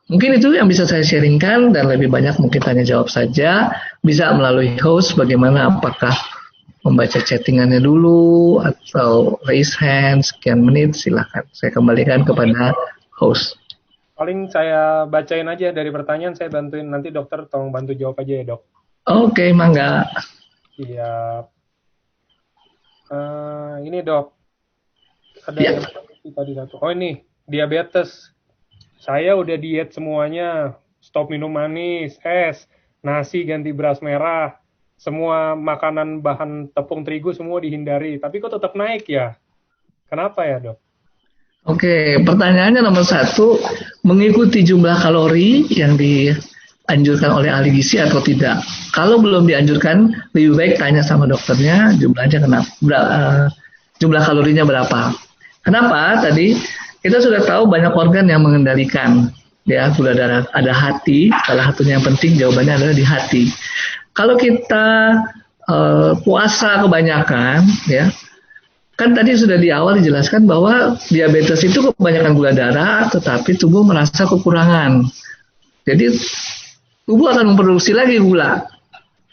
Speaker 2: Mungkin itu yang bisa saya sharingkan, dan lebih banyak mungkin tanya jawab saja. Bisa melalui host, bagaimana, apakah membaca chattingannya dulu atau raise hand sekian menit, silahkan. Saya kembalikan kepada host.
Speaker 1: Paling saya bacain aja dari pertanyaan, saya bantuin. Nanti dokter tolong bantu jawab aja ya, Dok.
Speaker 2: Oke, mangga.
Speaker 1: Iya. Ini, Dok. Ada
Speaker 2: Ya.
Speaker 1: yang tadi satu. Oh, ini diabetes. Saya udah diet semuanya, stop minum manis, es, nasi ganti beras merah, semua makanan bahan tepung terigu semua dihindari. Tapi kok tetap naik ya? Kenapa ya, Dok?
Speaker 2: Oke, pertanyaannya nomor 1, mengikuti jumlah kalori yang dianjurkan oleh ahli gizi atau tidak? Kalau belum dianjurkan, lebih baik tanya sama dokternya jumlahnya jumlah kalorinya berapa. Kenapa? Tadi kita sudah tahu banyak organ yang mengendalikan, ya, gula darah. Ada hati, salah satunya yang penting jawabannya adalah di hati. Kalau kita puasa kebanyakan, ya, kan tadi sudah di awal dijelaskan bahwa diabetes itu kebanyakan gula darah, tetapi tubuh merasa kekurangan. Jadi tubuh akan memproduksi lagi gula.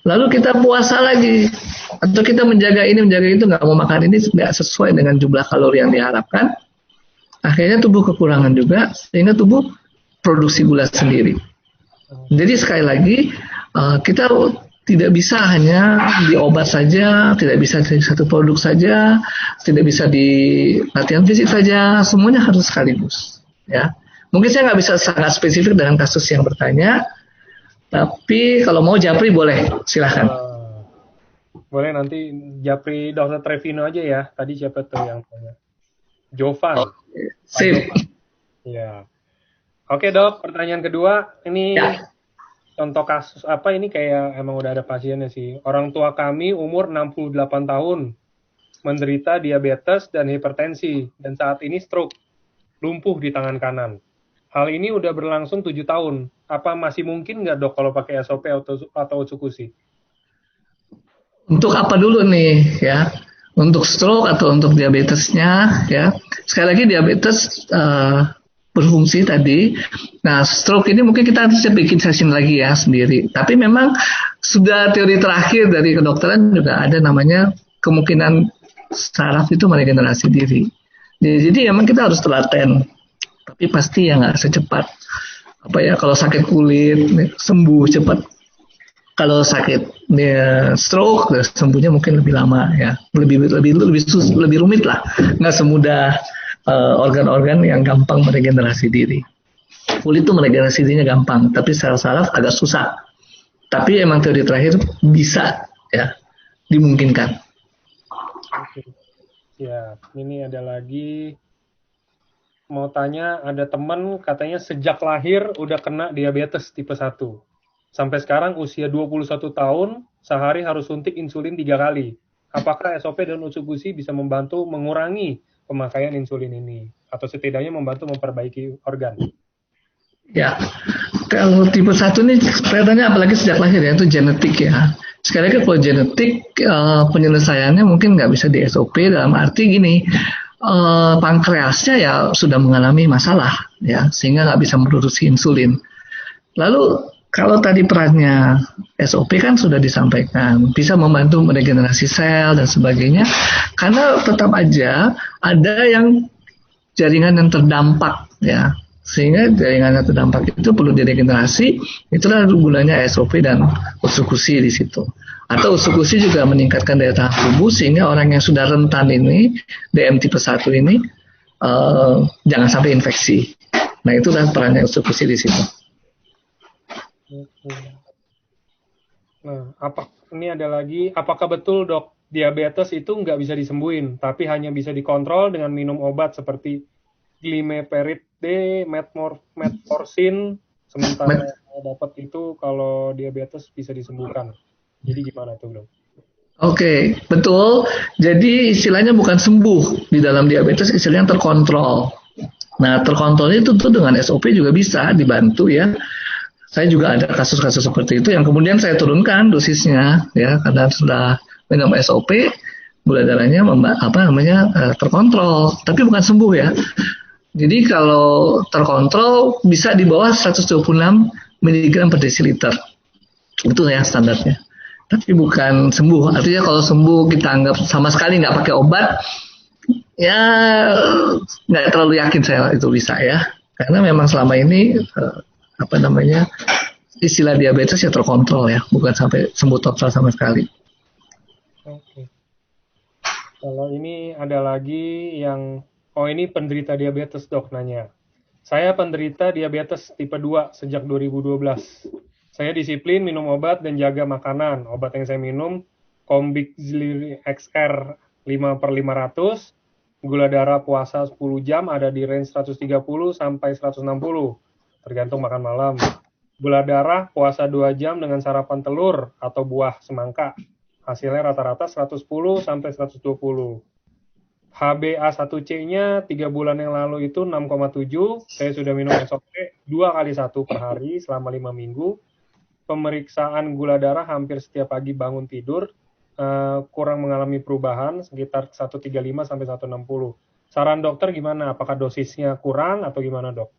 Speaker 2: Lalu kita puasa lagi, atau kita menjaga ini, menjaga itu, nggak mau makan ini, nggak sesuai dengan jumlah kalori yang diharapkan. Akhirnya tubuh kekurangan juga, sehingga tubuh produksi gula sendiri. Jadi sekali lagi, kita tidak bisa hanya di obat saja, tidak bisa di satu produk saja, tidak bisa di latihan fisik saja, semuanya harus sekaligus. Ya, Mungkin saya nggak bisa sangat spesifik dengan kasus yang bertanya, tapi kalau mau Japri boleh, silahkan.
Speaker 1: Boleh nanti Japri Dr. Trevino aja ya. Tadi siapa tuh yang tanya? Jovan.
Speaker 2: Sip.
Speaker 1: Ya. Oke dok, pertanyaan kedua. Ini contoh kasus apa ini kayak emang udah ada pasiennya sih. Orang tua kami umur 68 tahun. Menderita diabetes dan hipertensi. Dan saat ini stroke. Lumpuh di tangan kanan. Hal ini udah berlangsung 7 tahun. Apa masih mungkin nggak dok kalau pakai SOP atau Otsukushi?
Speaker 2: Untuk apa dulu nih ya? Untuk stroke atau untuk diabetesnya ya? Sekali lagi diabetes berfungsi tadi. Nah, stroke ini mungkin kita bisa bikin session lagi ya sendiri. Tapi memang sudah teori terakhir dari kedokteran juga ada namanya kemungkinan saraf itu meregenerasi diri. Jadi memang kita harus telaten. Tapi pasti ya nggak secepat kalau sakit kulit sembuh cepat. Kalau sakit stroke sembuhnya mungkin lebih lama ya, lebih rumit lah, nggak semudah organ-organ yang gampang meregenerasi diri. Kulit itu meregenerasi dirinya gampang, tapi saraf-saraf agak susah. Tapi emang teori terakhir bisa ya dimungkinkan.
Speaker 1: Ya, ini ada lagi mau tanya, ada teman katanya sejak lahir udah kena diabetes tipe 1. Sampai sekarang usia 21 tahun, sehari harus suntik insulin 3 kali. Apakah SOP dan Otsukushi bisa membantu mengurangi pemakaian insulin ini? Atau setidaknya membantu memperbaiki organ?
Speaker 2: Ya, kalau tipe 1 ini kelihatannya apalagi sejak lahir ya, itu genetik ya. Sekali lagi kalau genetik, penyelesaiannya mungkin nggak bisa di SOP dalam arti gini, pankreasnya ya sudah mengalami masalah ya, sehingga nggak bisa memproduksi insulin. Lalu kalau tadi perannya SOP kan sudah disampaikan, bisa membantu meregenerasi sel dan sebagainya, karena tetap aja ada yang jaringan yang terdampak ya, sehingga jaringan yang terdampak itu perlu diregenerasi. Itulah gunanya SOP dan Otsukushi di situ. Atau Otsukushi juga meningkatkan daya tahan tubuh sehingga orang yang sudah rentan ini, DM tipe 1 ini, jangan sampai infeksi. Nah itulah perannya Otsukushi di situ.
Speaker 1: Nah, ini ada lagi, apakah betul dok, diabetes itu nggak bisa disembuhin, tapi hanya bisa dikontrol dengan minum obat seperti glimeperid-D, metformin, sementara dapat itu kalau diabetes bisa disembuhkan. Jadi gimana tuh dok?
Speaker 2: Oke, betul. Jadi istilahnya bukan sembuh di dalam diabetes, istilahnya terkontrol. Nah, terkontrol itu tuh dengan SOP juga bisa dibantu ya. Saya juga ada kasus-kasus seperti itu yang kemudian saya turunkan dosisnya ya, karena sudah minum SOP, gula darahnya terkontrol, tapi bukan sembuh ya. Jadi kalau terkontrol bisa di bawah 126 mg per desiliter, itu ya standarnya. Tapi bukan sembuh. Artinya kalau sembuh kita anggap sama sekali nggak pakai obat, ya nggak terlalu yakin saya itu bisa ya, karena memang selama ini istilah diabetes ya terkontrol ya, bukan sampai sembuh total sama sekali.
Speaker 1: Oke. Kalau ini ada lagi yang, ini penderita diabetes dok nanya. Saya penderita diabetes tipe 2 sejak 2012. Saya disiplin minum obat dan jaga makanan. Obat yang saya minum, Combixli XR 5/500, gula darah puasa 10 jam ada di range 130 sampai 160. Tergantung makan malam. Gula darah puasa 2 jam dengan sarapan telur atau buah semangka. Hasilnya rata-rata 110 sampai 120. HbA1c-nya 3 bulan yang lalu itu 6,7. Saya sudah minum SOP 2 kali 1 per hari selama 5 minggu. Pemeriksaan gula darah hampir setiap pagi bangun tidur. Kurang mengalami perubahan, sekitar 135 sampai 160. Saran dokter gimana? Apakah dosisnya kurang atau gimana dok?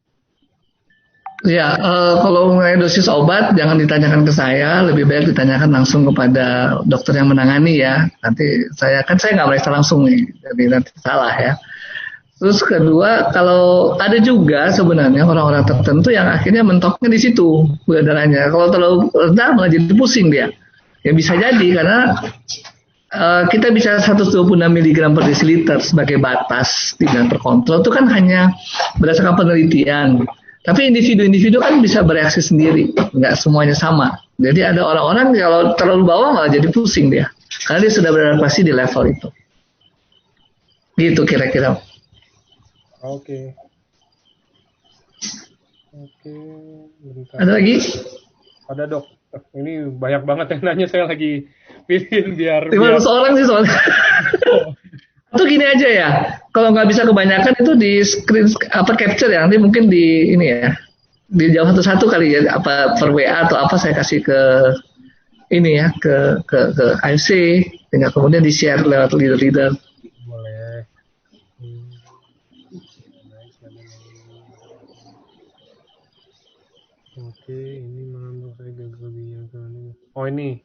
Speaker 2: Ya, kalau mengenai dosis obat jangan ditanyakan ke saya, lebih baik ditanyakan langsung kepada dokter yang menangani ya. Nanti saya nggak meriksa langsung nih, jadi nanti salah ya. Terus kedua, kalau ada juga sebenarnya orang-orang tertentu yang akhirnya mentoknya di situ gula darahnya. Kalau terlalu rendah malah jadi pusing dia. Ya bisa jadi karena kita bisa 126 mg per desiliter sebagai batas tidak terkontrol itu kan hanya berdasarkan penelitian. Tapi individu-individu kan bisa bereaksi sendiri, nggak semuanya sama. Jadi ada orang-orang kalau terlalu bawah malah jadi pusing dia, karena dia sudah beradaptasi di level itu. Gitu kira-kira.
Speaker 1: Oke. Oke. Bentar.
Speaker 2: Ada lagi?
Speaker 1: Ada dok. Ini banyak banget yang nanya, saya lagi pilih biar.
Speaker 2: 500 orang sih soalnya. Atau gini aja ya, kalau nggak bisa kebanyakan itu di screen capture ya, nanti mungkin di ini ya, dijawab satu-satu kali ya, apa per WA atau apa saya kasih ke ini ya, ke AFC, tinggal kemudian di share lewat leader-leader.
Speaker 1: Boleh. Oke, ini mengandung saya gagal ginjal kronik. Oh ini,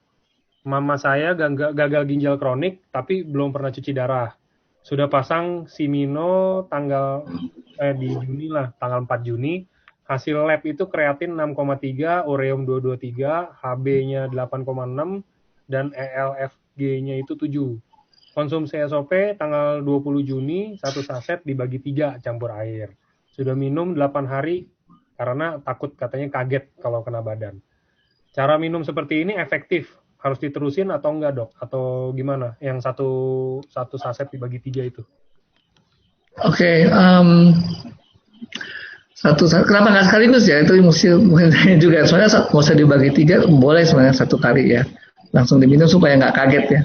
Speaker 1: mama saya gagal ginjal kronik, tapi belum pernah cuci darah. Sudah pasang Simino di Juni lah, tanggal 4 Juni. Hasil lab itu kreatin 6,3, ureum 223, HB-nya 8,6, dan ELFG-nya itu 7. Konsumsi SOP tanggal 20 Juni, 1 saset dibagi 3 campur air. Sudah minum 8 hari karena takut katanya kaget kalau kena badan. Cara minum seperti ini efektif? Harus diterusin atau enggak dok? Atau gimana? Yang satu saset dibagi 3 itu?
Speaker 2: Oke, kenapa nggak sekaligus ya? Itu mungkin juga. Soalnya nggak usah dibagi 3, boleh sebenarnya 1 kali ya. Langsung diminum supaya nggak kaget ya.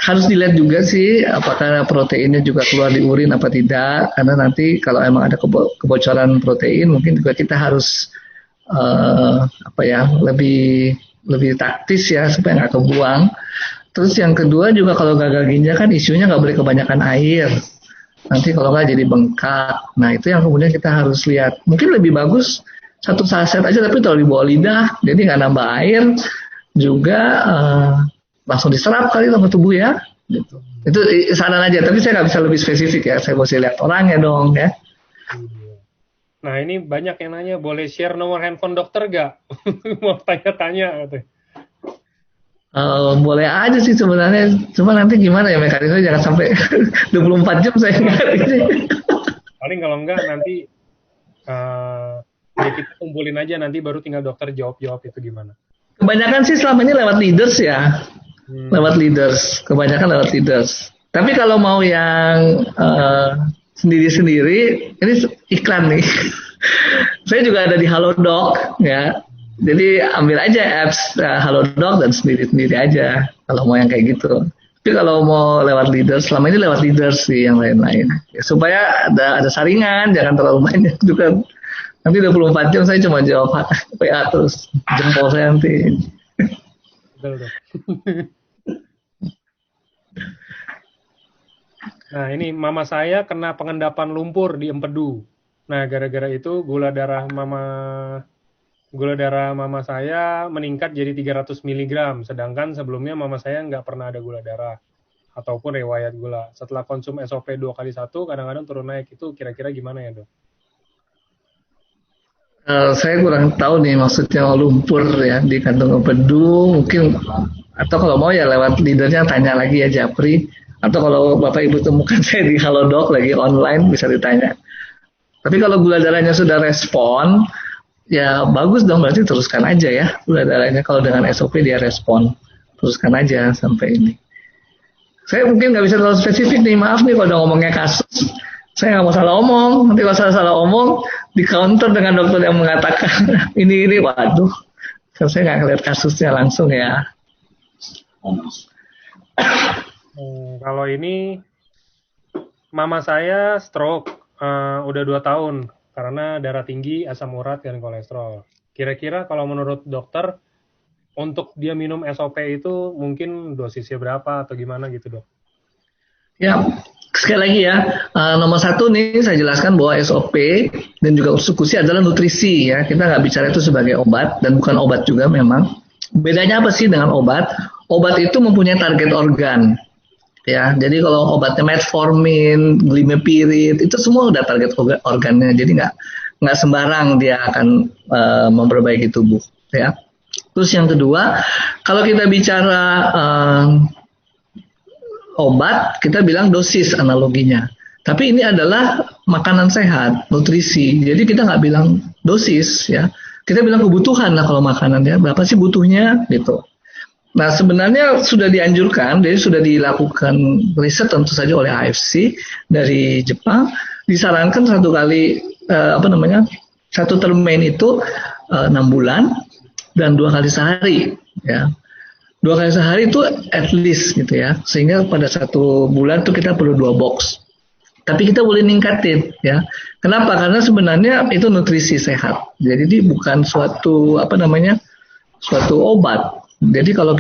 Speaker 2: Harus dilihat juga sih apakah proteinnya juga keluar di urin apa tidak. Karena nanti kalau emang ada kebocoran protein, mungkin juga kita harus lebih taktis ya supaya nggak kebuang. Terus yang kedua juga kalau gagal ginjal kan isunya nggak boleh kebanyakan air. Nanti kalau nggak jadi bengkak. Nah itu yang kemudian kita harus lihat. Mungkin lebih bagus 1 saset aja tapi kalau di bawah lidah, jadi nggak nambah air. Juga langsung diserap kali sama tubuh ya. Gitu. Itu saran aja. Tapi saya nggak bisa lebih spesifik ya. Saya mesti lihat orangnya dong ya.
Speaker 1: Nah ini banyak yang nanya, boleh share nomor handphone dokter gak? Mau tanya-tanya.
Speaker 2: Boleh aja sih sebenarnya, cuma nanti gimana ya mekanisme, jangan sampai 24 jam saya nggak.
Speaker 1: Paling kalau enggak nanti ya kita kumpulin aja, nanti baru tinggal dokter jawab itu gimana.
Speaker 2: Kebanyakan sih selama ini lewat leaders ya, lewat leaders, kebanyakan lewat leaders. Tapi kalau mau yang sendiri-sendiri, ini iklan nih. Saya juga ada di Halodoc ya. Jadi ambil aja apps Halodoc dan sendiri-sendiri aja kalau mau yang kayak gitu. Tapi kalau mau lewat leaders, selama ini lewat leaders sih yang lain-lain. Ya, supaya ada saringan, jangan terlalu banyak juga. Nanti 24 jam saya cuma jawab PA terus, jempol saya nanti.
Speaker 1: Betul. Nah ini mama saya kena pengendapan lumpur di empedu. Nah gara-gara itu gula darah mama saya meningkat jadi 300 mg. Sedangkan sebelumnya mama saya nggak pernah ada gula darah ataupun riwayat gula. Setelah konsum SOP 2x1 kadang-kadang turun naik. Itu kira-kira gimana ya dok?
Speaker 2: Saya kurang tahu nih maksudnya lumpur ya di kantung empedu mungkin, atau kalau mau ya lewat leadernya tanya lagi ya Japri. Atau kalau Bapak Ibu temukan saya di Halodoc lagi online bisa ditanya. Tapi kalau gula darahnya sudah respon, ya bagus dong, berarti teruskan aja ya gula darahnya. Kalau dengan SOP dia respon, teruskan aja sampai ini. Saya mungkin nggak bisa terlalu spesifik nih, maaf nih kalau udah ngomongnya kasus. Saya nggak mau salah omong, nanti kalau salah omong di counter dengan dokter yang mengatakan ini, waduh. Saya nggak ngeliat kasusnya langsung ya.
Speaker 1: Kalau ini mama saya stroke udah 2 tahun karena darah tinggi, asam urat, dan kolesterol. Kira-kira kalau menurut dokter untuk dia minum SOP itu mungkin dosisnya berapa atau gimana gitu dok?
Speaker 2: Ya, sekali lagi ya, nomor 1 nih saya jelaskan bahwa SOP dan juga usus adalah nutrisi ya. Kita nggak bicara itu sebagai obat dan bukan obat juga memang. Bedanya apa sih dengan obat? Obat itu mempunyai target organ. Ya, jadi kalau obatnya metformin, glimepiride itu semua udah target organnya, jadi nggak sembarang dia akan memperbaiki tubuh. Ya, Terus yang kedua, kalau kita bicara obat, kita bilang dosis analoginya. Tapi ini adalah makanan sehat, nutrisi. Jadi kita nggak bilang dosis ya. Kita bilang kebutuhan lah kalau makanan ya. Berapa sih butuhnya gitu. Nah sebenarnya sudah dianjurkan, jadi sudah dilakukan riset tentu saja oleh AFC dari Jepang. Disarankan satu termain itu 6 bulan dan 2 kali sehari ya. 2 kali sehari itu at least gitu ya, sehingga pada 1 bulan tuh kita perlu 2 box. Tapi kita boleh ningkatin ya. Kenapa? Karena sebenarnya itu nutrisi sehat. Jadi ini bukan suatu suatu obat. Jadi kalau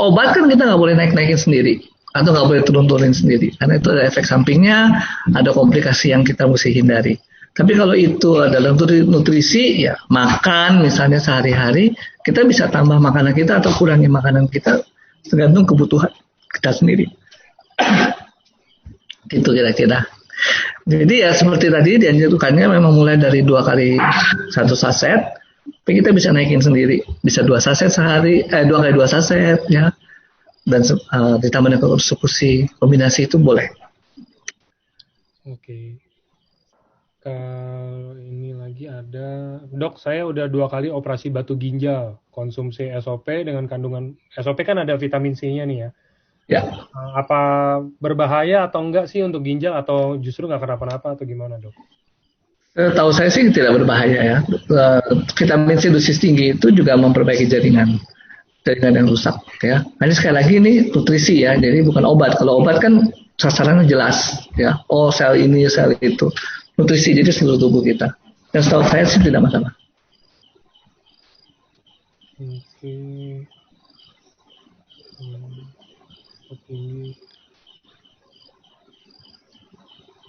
Speaker 2: obat kan kita nggak boleh naik-naikin sendiri atau nggak boleh turun-turunin sendiri, karena itu ada efek sampingnya, ada komplikasi yang kita mesti hindari. Tapi kalau itu adalah nutrisi, ya makan misalnya sehari-hari, kita bisa tambah makanan kita atau kurangi makanan kita tergantung kebutuhan kita sendiri. Gitu kira-kira. Jadi ya seperti tadi dianjurkannya memang mulai dari 2 kali 1 saset, tapi kita bisa naikin sendiri, bisa 2 saset sehari, 2 kali 2 saset ya, dan ditambah dengan konsumsi kombinasi itu boleh.
Speaker 1: Oke. Kalau ini lagi ada, dok saya udah 2 kali operasi batu ginjal, konsumsi SOP dengan kandungan, SOP kan ada vitamin C-nya nih ya.
Speaker 2: Ya.
Speaker 1: Apa berbahaya atau enggak sih untuk ginjal atau justru nggak kenapa-napa atau gimana dok?
Speaker 2: Tahu saya sih tidak berbahaya ya. Vitamin C dosis tinggi itu juga memperbaiki jaringan yang rusak ya. Hanya sekali lagi ini nutrisi ya, jadi bukan obat. Kalau obat kan sasarannya jelas ya. Oh sel ini, sel itu. Nutrisi jadi seluruh tubuh kita. Dan setahu saya sih tidak masalah.
Speaker 1: Oke.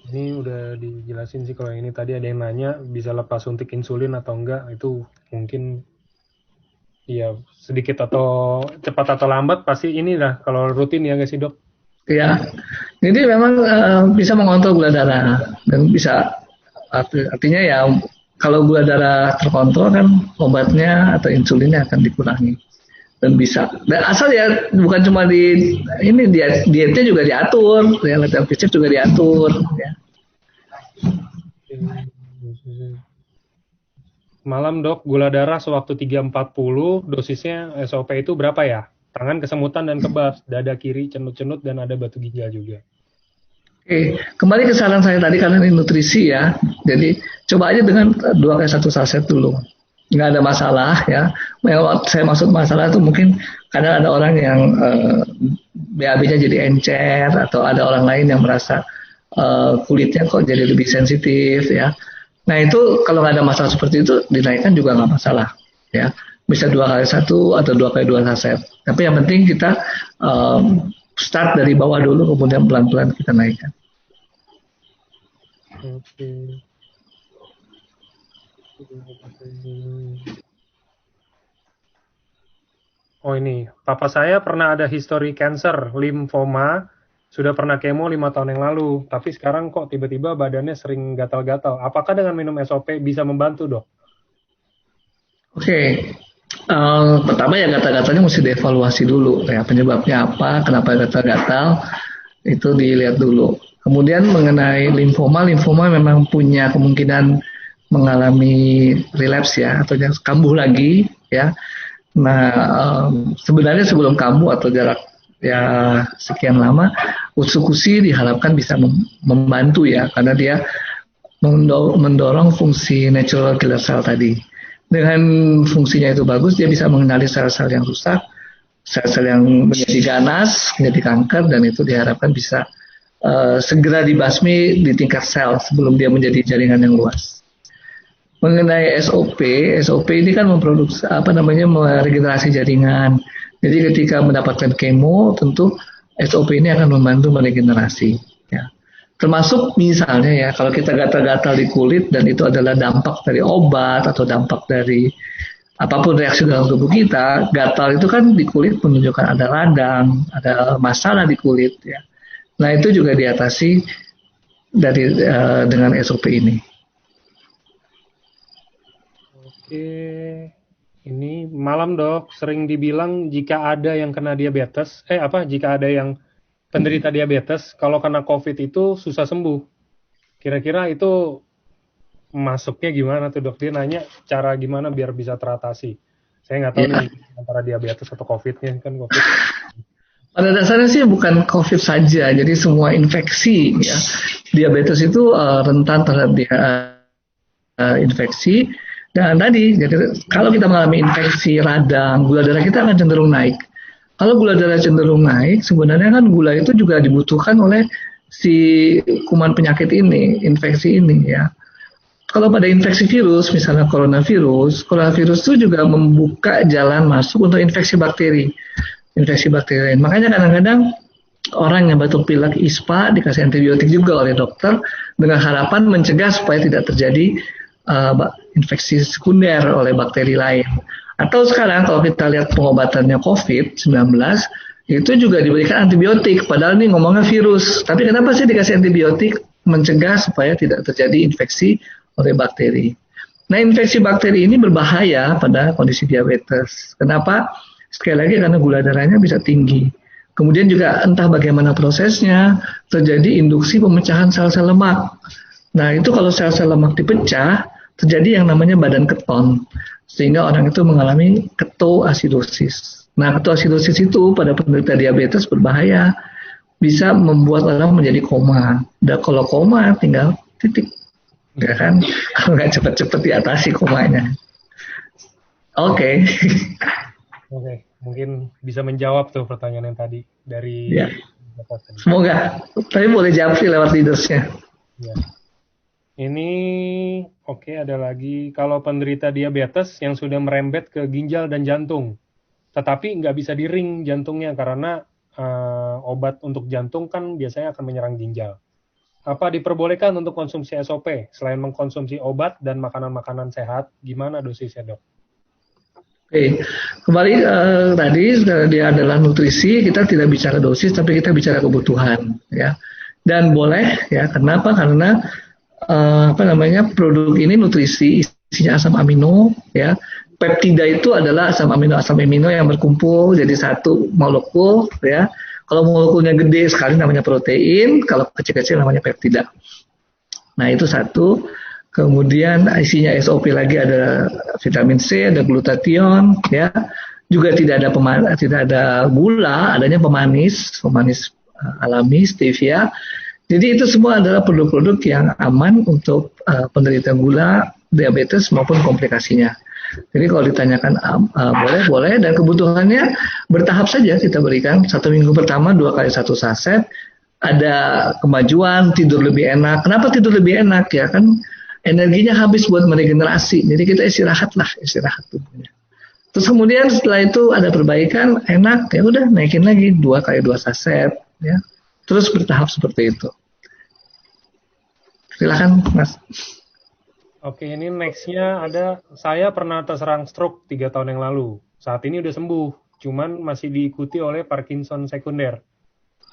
Speaker 1: Ini udah dijelasin sih. Kalau ini tadi ada yang nanya bisa lepas suntik insulin atau enggak, itu mungkin ya sedikit atau cepat atau lambat pasti inilah kalau rutin ya nggak sih dok?
Speaker 2: Ya, jadi memang bisa mengontrol gula darah dan bisa artinya ya kalau gula darah terkontrol kan obatnya atau insulinnya akan dikurangi dan bisa. Dan asal ya bukan cuma dietnya juga diatur, ya latihan fisik juga diatur. Ya.
Speaker 1: Malam dok, gula darah sewaktu 340, dosisnya SOP itu berapa ya? Tangan kesemutan dan kebas, dada kiri cenut-cenut dan ada batu ginjal juga.
Speaker 2: Oke, kembali ke saran saya tadi karena ini nutrisi ya. Jadi coba aja dengan 2 kali 1 saset dulu. Nggak ada masalah ya. Yang saya maksud masalah itu mungkin kadang ada orang yang BAB-nya jadi encer atau ada orang lain yang merasa kulitnya kok jadi lebih sensitif ya. Nah itu kalau nggak ada masalah seperti itu dinaikkan juga nggak masalah ya. Bisa 2 kali 1 atau 2 kali 2 saset. Tapi yang penting kita start dari bawah dulu, kemudian pelan-pelan kita naikkan.
Speaker 1: Oke. Oh ini, papa saya pernah ada histori cancer, limfoma, sudah pernah kemo 5 tahun yang lalu, tapi sekarang kok tiba-tiba badannya sering gatal-gatal. Apakah dengan minum SOP bisa membantu dok?
Speaker 2: Oke. Pertama ya gatal-gatalnya mesti dievaluasi dulu ya, penyebabnya apa, kenapa gatal-gatal itu dilihat dulu. Kemudian mengenai limfoma memang punya kemungkinan mengalami relapse ya atau kambuh lagi ya. Nah sebenarnya sebelum kambuh atau jarak ya sekian lama, usukusi diharapkan bisa membantu ya karena dia mendorong fungsi natural killer cell tadi. Dengan fungsinya itu bagus, dia bisa mengenali sel-sel yang rusak, sel-sel yang menjadi ganas, menjadi kanker, dan itu diharapkan bisa segera dibasmi di tingkat sel sebelum dia menjadi jaringan yang luas. Mengenai SOP ini kan memproduksi meregenerasi jaringan. Jadi ketika mendapatkan kemo, tentu SOP ini akan membantu meregenerasi. Ya. Termasuk misalnya ya, kalau kita gatal-gatal di kulit dan itu adalah dampak dari obat atau dampak dari apapun reaksi dalam tubuh kita, gatal itu kan di kulit menunjukkan ada radang, ada masalah di kulit ya. Nah itu juga diatasi dengan SOP ini.
Speaker 1: Oke. Ini malam dok, sering dibilang jika ada yang kena diabetes, jika ada yang penderita diabetes, kalau kena COVID itu susah sembuh. Kira-kira itu masuknya gimana tuh dok? Dia nanya cara gimana biar bisa teratasi. Saya nggak tahu
Speaker 2: Ya,
Speaker 1: nih antara diabetes atau COVID-nya kan COVID.
Speaker 2: pada dasarnya sih bukan COVID saja, jadi semua infeksi ya. Diabetes itu rentan terhadap infeksi. Dan tadi, jadi kalau kita mengalami infeksi radang, gula darah kita akan cenderung naik. Kalau gula darah cenderung naik, sebenarnya kan gula itu juga dibutuhkan oleh si kuman penyakit ini, infeksi ini ya. Kalau pada infeksi virus, misalnya coronavirus itu juga membuka jalan masuk untuk infeksi bakteri lain. Makanya kadang-kadang orang yang batuk pilek ISPA dikasih antibiotik juga oleh dokter dengan harapan mencegah supaya tidak terjadi infeksi sekunder oleh bakteri lain. Atau sekarang kalau kita lihat pengobatannya COVID-19 itu juga diberikan antibiotik, padahal ini ngomongnya virus. Tapi kenapa sih dikasih antibiotik? Mencegah supaya tidak terjadi infeksi oleh bakteri. Nah, infeksi bakteri ini berbahaya pada kondisi diabetes. Kenapa? Sekali lagi karena gula darahnya bisa tinggi. Kemudian juga entah bagaimana prosesnya, terjadi induksi pemecahan sel-sel lemak. Nah, itu kalau sel-sel lemak dipecah, terjadi yang namanya badan keton. Sehingga orang itu mengalami ketoasidosis. Nah, ketoasidosis itu pada penderita diabetes berbahaya. Bisa membuat orang menjadi koma. Dan kalau koma tinggal titik. Ya kan? Kalau nggak cepat-cepat diatasi komanya. Oke.
Speaker 1: Oke, mungkin bisa menjawab tuh pertanyaan yang tadi dari
Speaker 2: Ya. Semoga. Tapi boleh jawab sih lewat leadersnya.
Speaker 1: ya. Ini ada lagi kalau penderita diabetes yang sudah merembet ke ginjal dan jantung, tetapi nggak bisa di-ring jantungnya karena obat untuk jantung kan biasanya akan menyerang ginjal. Apa diperbolehkan untuk konsumsi SOP selain mengkonsumsi obat dan makanan-makanan sehat? Gimana dosisnya dok?
Speaker 2: Oke, kembali tadi dia adalah nutrisi, kita tidak bicara dosis, tapi kita bicara kebutuhan, ya. Dan boleh, ya. Kenapa? Karena produk ini nutrisi isinya asam amino, ya. Peptida itu adalah asam amino yang berkumpul jadi satu molekul, ya. Kalau molekulnya gede sekali namanya protein, kalau kecil-kecil namanya peptida. Nah, itu satu. Kemudian isinya SOP lagi ada vitamin C, ada glutathione, ya. Juga tidak ada gula, adanya pemanis alami stevia. Jadi itu semua adalah produk-produk yang aman untuk penderita gula, diabetes maupun komplikasinya. Jadi kalau ditanyakan boleh dan kebutuhannya bertahap saja kita berikan. 1 minggu pertama 2 kali 1 saset. Ada kemajuan, tidur lebih enak. Kenapa tidur lebih enak ya kan? Energinya habis buat meregenerasi. Jadi kita istirahat tubuhnya. Terus kemudian setelah itu ada perbaikan, enak ya udah naikin lagi 2 kali 2 saset ya. Terus bertahap seperti itu. Silakan Mas.
Speaker 1: Oke, ini nextnya ada, saya pernah terserang stroke 3 tahun yang lalu. Saat ini udah sembuh, cuman masih diikuti oleh Parkinson sekunder.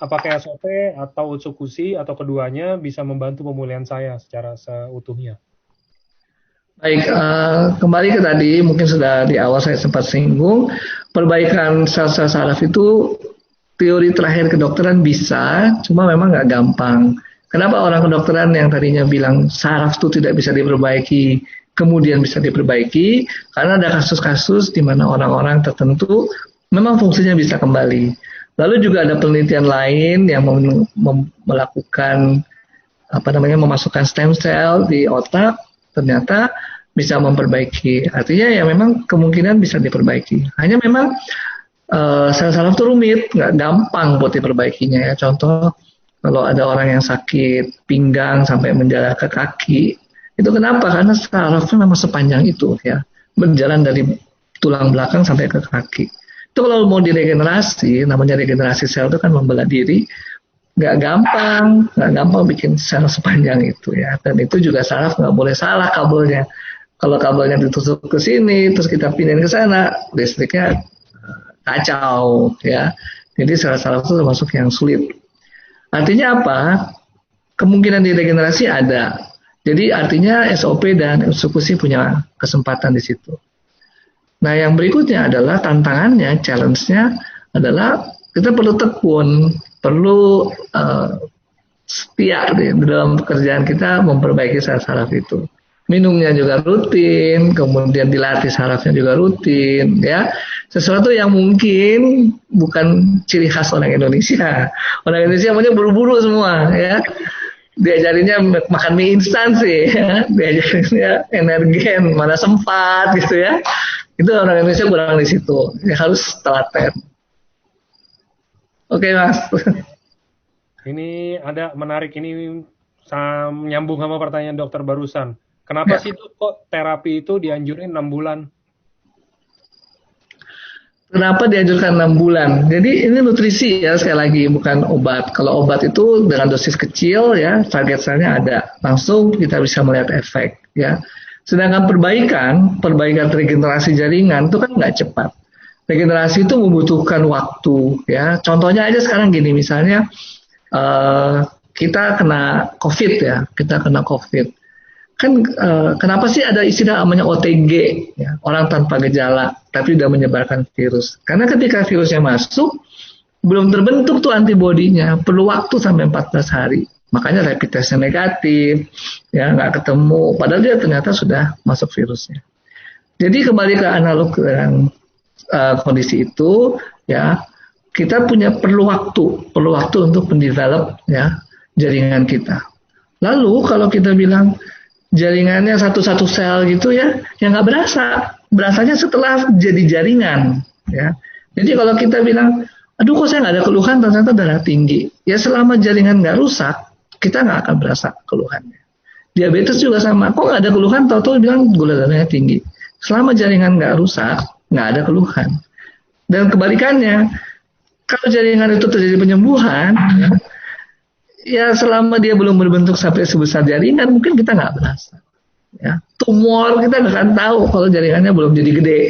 Speaker 1: Apakah SOP atau Utsukushi atau keduanya bisa membantu pemulihan saya secara seutuhnya?
Speaker 2: Baik, kembali ke tadi, mungkin sudah di awal saya sempat singgung, perbaikan sel-sel saraf itu teori terakhir kedokteran bisa, cuma memang nggak gampang. Kenapa orang kedokteran yang tadinya bilang saraf itu tidak bisa diperbaiki, kemudian bisa diperbaiki? Karena ada kasus-kasus di mana orang-orang tertentu memang fungsinya bisa kembali. Lalu juga ada penelitian lain yang melakukan memasukkan stem cell di otak, ternyata bisa memperbaiki. Artinya ya memang kemungkinan bisa diperbaiki. Hanya memang sel saraf itu rumit, nggak gampang buat diperbaikinya ya. Contoh, kalau ada orang yang sakit pinggang sampai menjalar ke kaki, itu kenapa? Karena sarafnya memang sepanjang itu ya, berjalan dari tulang belakang sampai ke kaki. Itu kalau mau diregenerasi, namanya regenerasi sel itu kan membelah diri, nggak gampang bikin sel sepanjang itu ya. Dan itu juga saraf nggak boleh salah kabelnya. Kalau kabelnya ditusuk ke sini, terus kita pindahin ke sana, listriknya kacau ya. Jadi sel saraf itu termasuk yang sulit. Artinya apa? Kemungkinan diregenerasi ada. Jadi artinya SOP dan Utsukushi punya kesempatan di situ. Nah, yang berikutnya adalah tantangannya, challenge-nya adalah kita perlu tekun, perlu setia di dalam pekerjaan kita memperbaiki saraf itu. Minumnya juga rutin, kemudian dilatih sarafnya juga rutin, ya. Sesuatu yang mungkin bukan ciri khas orang Indonesia. Orang Indonesia maunya buru-buru semua, ya. Diajarinnya makan mie instan sih, ya. Diajarinnya energen, mana sempat gitu ya. Itu orang Indonesia kurang di situ. Ya, harus telaten. Oke, Mas.
Speaker 1: Ini ada menarik ini nyambung sama pertanyaan dokter barusan. Kenapa sih Dok, kok terapi itu dianjurin 6 bulan?
Speaker 2: Kenapa dianjurkan 6 bulan? Jadi ini nutrisi ya, sekali lagi, bukan obat. Kalau obat itu dengan dosis kecil ya, target selnya ada. Langsung kita bisa melihat efek ya. Sedangkan perbaikan regenerasi jaringan itu kan nggak cepat. Regenerasi itu membutuhkan waktu ya. Contohnya aja sekarang gini, misalnya kita kena COVID ya, kan kenapa sih ada istilah namanya OTG ya, orang tanpa gejala tapi sudah menyebarkan virus, karena ketika virusnya masuk belum terbentuk tuh antibodinya, perlu waktu sampai 14 hari, makanya rapid testnya negatif ya, nggak ketemu padahal dia ternyata sudah masuk virusnya. Jadi kembali ke analog dengan kondisi itu ya, kita perlu waktu untuk mendevelop ya jaringan kita. Lalu kalau kita bilang jaringannya satu-satu sel gitu ya, yang nggak berasanya setelah jadi jaringan ya. Jadi kalau kita bilang, aduh kok saya nggak ada keluhan, ternyata darah tinggi, ya selama jaringan nggak rusak, kita nggak akan berasa keluhannya. Diabetes juga sama, kok nggak ada keluhan, tahu-tahu bilang gula darahnya tinggi. Selama jaringan nggak rusak, nggak ada keluhan. Dan kebalikannya, kalau jaringan itu terjadi penyembuhan, ya selama dia belum berbentuk sampai sebesar jaringan, mungkin kita nggak berasa. Ya. Tumor kita nggak akan tahu kalau jaringannya belum jadi gede.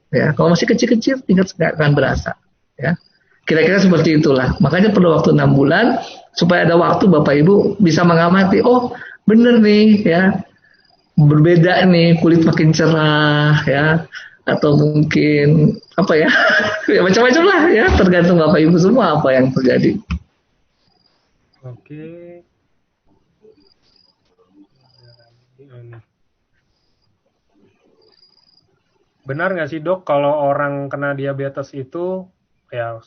Speaker 2: Ya. Kalau masih kecil-kecil, tingkat nggak akan berasa. Ya. Kira-kira seperti itulah. Makanya perlu waktu 6 bulan supaya ada waktu Bapak Ibu bisa mengamati. Oh, bener nih, ya, berbeda nih, kulit makin cerah, ya, atau mungkin apa ya, ya macam-macam lah, ya, tergantung Bapak Ibu semua apa yang terjadi.
Speaker 1: Oke. Benar nggak sih Dok, kalau orang kena diabetes itu ya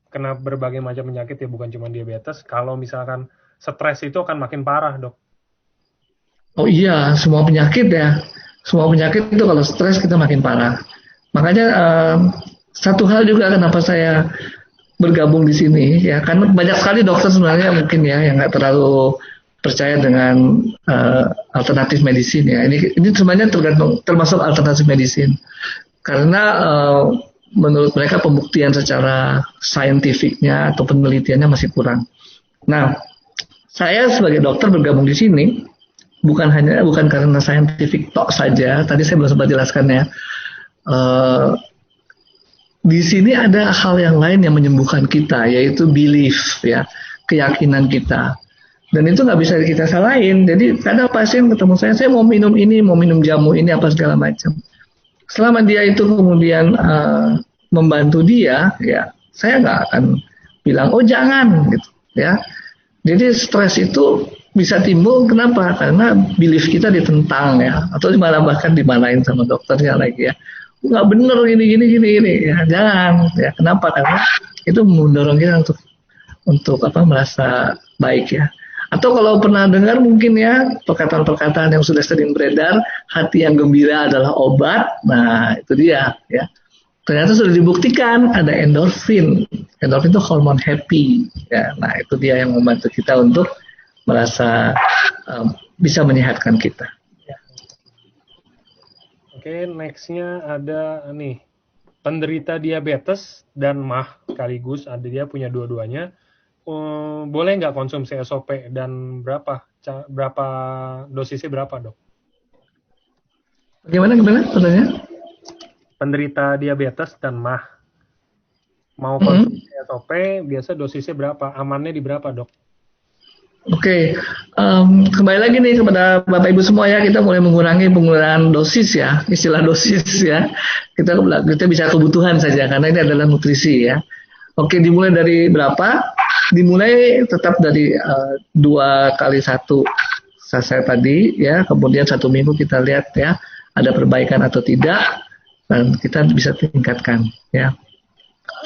Speaker 1: kena berbagai macam penyakit ya, bukan cuma diabetes, kalau misalkan stres itu akan makin parah Dok?
Speaker 2: Oh iya, semua penyakit ya. Semua penyakit itu kalau stres kita makin parah. Makanya satu hal juga kenapa saya bergabung di sini ya, karena banyak sekali dokter sebenarnya mungkin ya yang nggak terlalu percaya dengan alternatif medicine ya. Ini sebenarnya termasuk alternatif medicine karena menurut mereka pembuktian secara saintifiknya atau penelitiannya masih kurang. Nah, saya sebagai dokter bergabung di sini bukan karena saintifik tok saja. Tadi saya belum sempat jelaskan ya. Di sini ada hal yang lain yang menyembuhkan kita, yaitu belief ya, keyakinan kita. Dan itu nggak bisa kita salahin. Jadi kadang pasien ketemu saya mau minum ini, mau minum jamu ini, apa segala macam. Selama dia itu kemudian membantu dia, ya saya nggak akan bilang, oh jangan, gitu ya. Jadi stres itu bisa timbul, kenapa? Karena belief kita ditentang ya, atau bahkan dimarahin sama dokternya lagi ya. Nggak bener gini ya, jangan ya. Kenapa? Karena itu mendorong kita untuk merasa baik ya. Atau kalau pernah dengar mungkin ya perkataan-perkataan yang sudah sering beredar, hati yang gembira adalah obat. Nah itu dia ya. Ternyata sudah dibuktikan ada endorfin. Endorfin itu hormon happy ya. Nah itu dia yang membantu kita untuk merasa bisa menyehatkan kita.
Speaker 1: Oke, nextnya ada nih, penderita diabetes dan MAH sekaligus, ada dia punya dua-duanya, boleh nggak konsumsi SOP dan berapa dosisnya berapa Dok?
Speaker 2: Gimana pertanyaannya?
Speaker 1: Penderita diabetes dan MAH mau konsumsi SOP, biasa dosisnya berapa? Amannya di berapa Dok?
Speaker 2: Oke, kembali lagi nih kepada Bapak Ibu semua ya, kita mulai mengurangi penggunaan dosis ya, istilah dosis ya. Kita bisa kebutuhan saja karena ini adalah nutrisi ya. Oke, dimulai dari berapa? Dimulai tetap dari 2 kali 1 saset tadi ya, kemudian 1 minggu kita lihat ya ada perbaikan atau tidak dan kita bisa tingkatkan ya.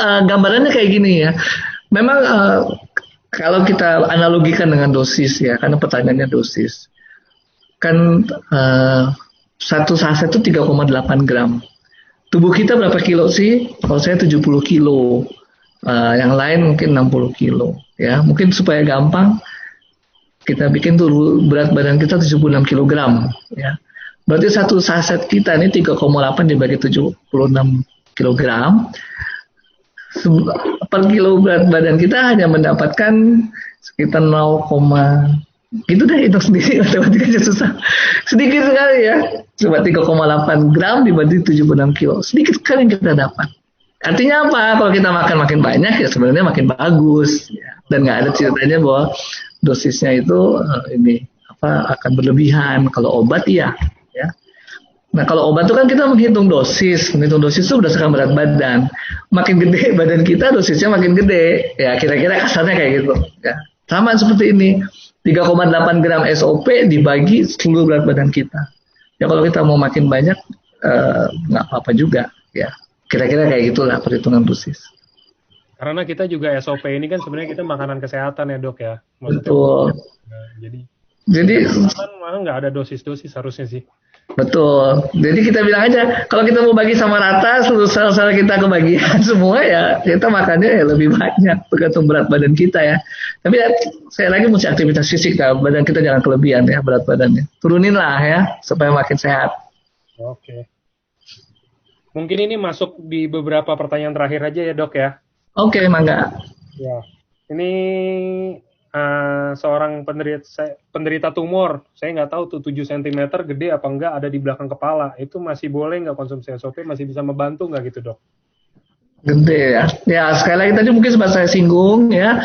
Speaker 2: Gambarannya kayak gini ya. Memang kalau kita analogikan dengan dosis ya, karena pertanyaannya dosis, kan satu saset itu 3,8 gram. Tubuh kita berapa kilo sih? Kalau saya 70 kilo, yang lain mungkin 60 kilo. Ya, mungkin supaya gampang, kita bikin tuh berat badan kita 76 kilogram. Ya, berarti satu saset kita ini 3,8 dibagi 76 kilogram. Per kilo berat badan kita hanya mendapatkan sekitar 0, gitu deh, hitung sendiri, matematikanya susah. Sedikit sekali ya, cuma 3,8 gram dibagi 76 kilo. Sedikit sekali yang kita dapat. Artinya apa? Kalau kita makan makin banyak ya sebenarnya makin bagus. Ya. Dan nggak ada ceritanya bahwa dosisnya itu akan berlebihan. Kalau obat iya. Ya. Nah kalau obat itu kan kita menghitung dosis itu berdasarkan berat badan. Makin gede badan kita dosisnya makin gede. Ya kira-kira kasarnya kayak gitu. Ya. Sama seperti ini, 3,8 gram SOP dibagi seluruh berat badan kita. Ya kalau kita mau makin banyak nggak apa-apa juga. Ya kira-kira kayak gitulah perhitungan dosis.
Speaker 1: Karena kita juga SOP ini kan sebenarnya kita makanan kesehatan ya dok ya.
Speaker 2: Maksudnya, betul.
Speaker 1: Jadi malah nggak ada dosis-dosis harusnya sih.
Speaker 2: Betul. Jadi kita bilang aja, kalau kita mau bagi sama rata, seluruh sel-sel kita kebagian semua ya, kita makannya ya lebih banyak, tergantung berat badan kita ya. Tapi ya, saya lagi mesti aktivitas fisik ya, badan kita jangan kelebihan ya berat badannya. Turunin lah ya, supaya makin sehat.
Speaker 1: Oke. Mungkin ini masuk di beberapa pertanyaan terakhir aja ya dok ya.
Speaker 2: Oke, mangga.
Speaker 1: Ya, ini seorang penderita tumor, saya nggak tahu tuh 7 cm gede apa enggak ada di belakang kepala, itu masih boleh nggak konsumsi SOP, masih bisa membantu nggak gitu dok?
Speaker 2: Gede ya, ya sekali lagi tadi mungkin sempat saya singgung ya,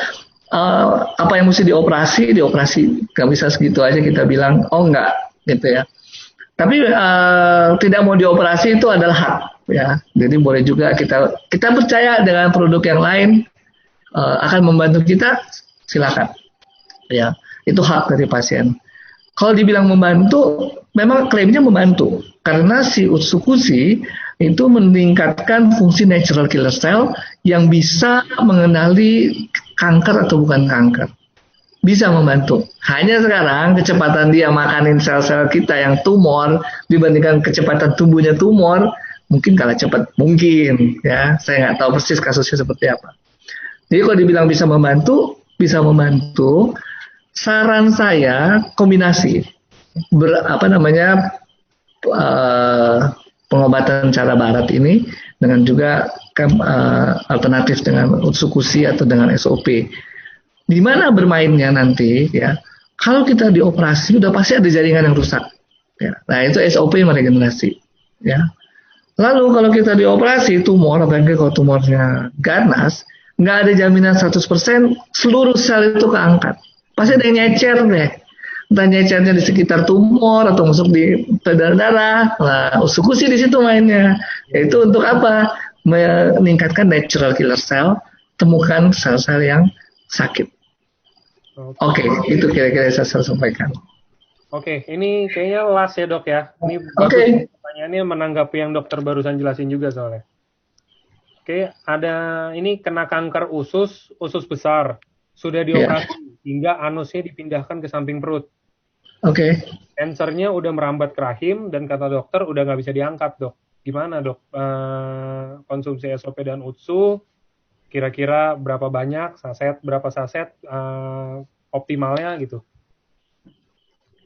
Speaker 2: apa yang mesti dioperasi, nggak bisa segitu aja kita bilang, oh enggak gitu ya. Tapi tidak mau dioperasi itu adalah hak ya, jadi boleh juga kita percaya dengan produk yang lain akan membantu kita, silakan. Ya, itu hak dari pasien. Kalau dibilang membantu, memang klaimnya membantu karena si Utsukushi itu meningkatkan fungsi natural killer cell yang bisa mengenali kanker atau bukan kanker. Bisa membantu. Hanya sekarang kecepatan dia makanin sel-sel kita yang tumor dibandingkan kecepatan tumbuhnya tumor mungkin kalah cepat, mungkin ya. Saya nggak tahu persis kasusnya seperti apa. Jadi kalau dibilang bisa membantu. Saran saya kombinasi pengobatan cara barat ini dengan juga alternatif dengan Utsukushi atau dengan SOP. Di mana bermainnya nanti ya? Kalau kita dioperasi udah pasti ada jaringan yang rusak. Ya. Nah itu SOP meregenerasi. Ya. Lalu kalau kita dioperasi tumor, apalagi kalau tumornya ganas, nggak ada jaminan 100% seluruh sel itu keangkat. Pasti ada yang nyecer deh. Entah nyecernya di sekitar tumor atau masuk di peredaran darah. Nah, Utsukushi di situ mainnya. Yaitu untuk apa? Meningkatkan natural killer cell, temukan sel-sel yang sakit. Oke, itu kira-kira yang saya sampaikan.
Speaker 1: Oke, ini kayaknya last ya dok ya. Ini bagus pertanyaannya menanggapi yang dokter barusan jelasin juga soalnya. Oke, ada ini kena kanker usus besar, sudah dioperasi hingga anusnya dipindahkan ke samping perut.
Speaker 2: Oke.
Speaker 1: Kansernya udah merambat ke rahim dan kata dokter udah nggak bisa diangkat dok. Gimana dok? Konsumsi SOP dan Utsu, kira-kira berapa banyak berapa saset optimalnya gitu?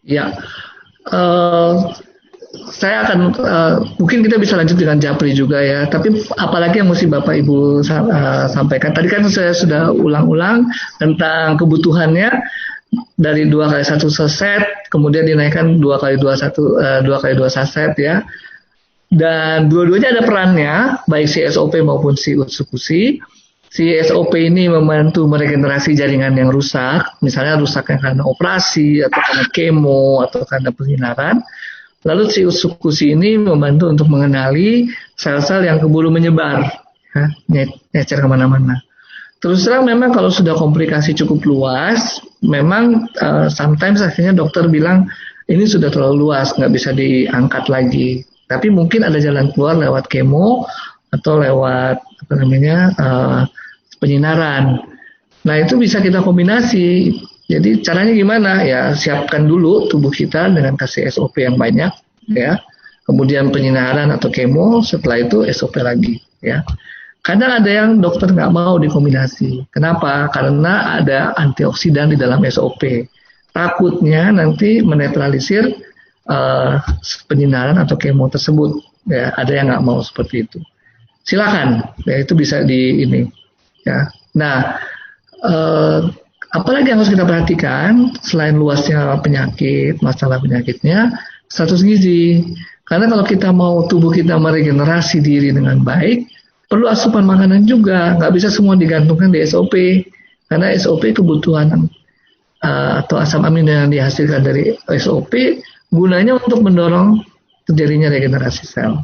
Speaker 2: Ya. Saya akan mungkin kita bisa lanjut dengan Japri juga ya. Tapi apalagi yang mesti Bapak Ibu sampaikan. Tadi kan saya sudah ulang-ulang tentang kebutuhannya dari 2 kali 1 saset, kemudian dinaikkan 2 kali 2 saset ya. Dan dua-duanya ada perannya, baik si SOP maupun si Utsukushi. si SOP ini membantu meregenerasi jaringan yang rusak, misalnya rusaknya karena operasi atau karena kemo atau karena penyinaran. Lalu si usukusi ini membantu untuk mengenali sel-sel yang keburu menyebar, ya, nyecer kemana-mana. Terus terang memang kalau sudah komplikasi cukup luas, memang sometimes akhirnya dokter bilang ini sudah terlalu luas, nggak bisa diangkat lagi. Tapi mungkin ada jalan keluar lewat kemo atau lewat penyinaran. Nah itu bisa kita kombinasi. Jadi caranya gimana? Ya siapkan dulu tubuh kita dengan kasih SOP yang banyak, ya. Kemudian penyinaran atau kemo, setelah itu SOP lagi, ya. Kadang ada yang dokter nggak mau dikombinasi. Kenapa? Karena ada antioksidan di dalam SOP. Takutnya nanti menetralisir penyinaran atau kemo tersebut. Ya, ada yang nggak mau seperti itu. Silakan, ya itu bisa di ini. Ya. Nah, apalagi yang harus kita perhatikan selain luasnya penyakit, masalah penyakitnya, status gizi. Karena kalau kita mau tubuh kita meregenerasi diri dengan baik, perlu asupan makanan juga. Nggak bisa semua digantungkan di SOP. Karena SOP kebutuhan atau asam amino yang dihasilkan dari SOP gunanya untuk mendorong terjadinya regenerasi sel.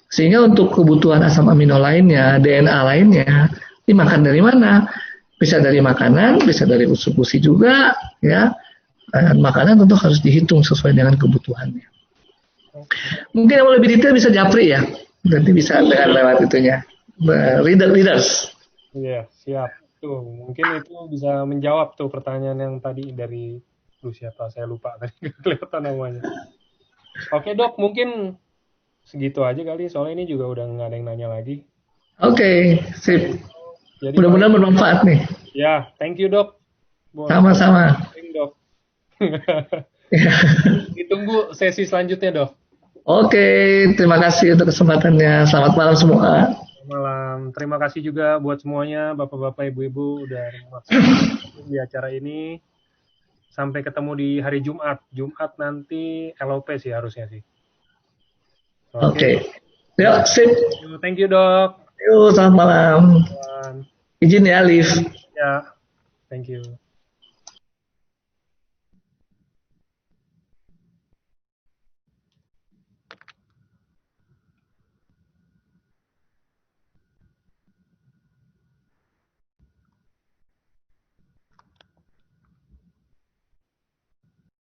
Speaker 2: Sehingga untuk kebutuhan asam amino lainnya, DNA lainnya, dimakan dari mana? Bisa dari makanan, bisa dari usus-usus juga, ya. Dan makanan tentu harus dihitung sesuai dengan kebutuhannya. Mungkin yang lebih detail bisa Japri ya, nanti bisa dengan lewat itunya, readers.
Speaker 1: Iya, siap. Tuh, mungkin itu bisa menjawab tuh pertanyaan yang tadi dari siapa? Saya lupa tadi kelihatan namanya. Oke dok, mungkin segitu aja kali. Soalnya ini juga udah nggak ada yang nanya lagi.
Speaker 2: Oke, sip.
Speaker 1: Jadi
Speaker 2: mudah-mudahan bermanfaat nih.
Speaker 1: Ya, thank you dok.
Speaker 2: Sama-sama.
Speaker 1: Dok. Ditunggu sesi selanjutnya dok.
Speaker 2: Oke, terima kasih untuk kesempatannya. Selamat malam semua.
Speaker 1: Malam. Terima kasih juga buat semuanya, bapak-bapak, ibu-ibu udah masuk di acara ini. Sampai ketemu di hari Jumat. Jumat nanti LOP sih harusnya sih.
Speaker 2: Oke. Yuk, sip.
Speaker 1: Thank you, Dok.
Speaker 2: Yuk, selamat malam. Izin ya, Liv.
Speaker 1: Ya, thank you.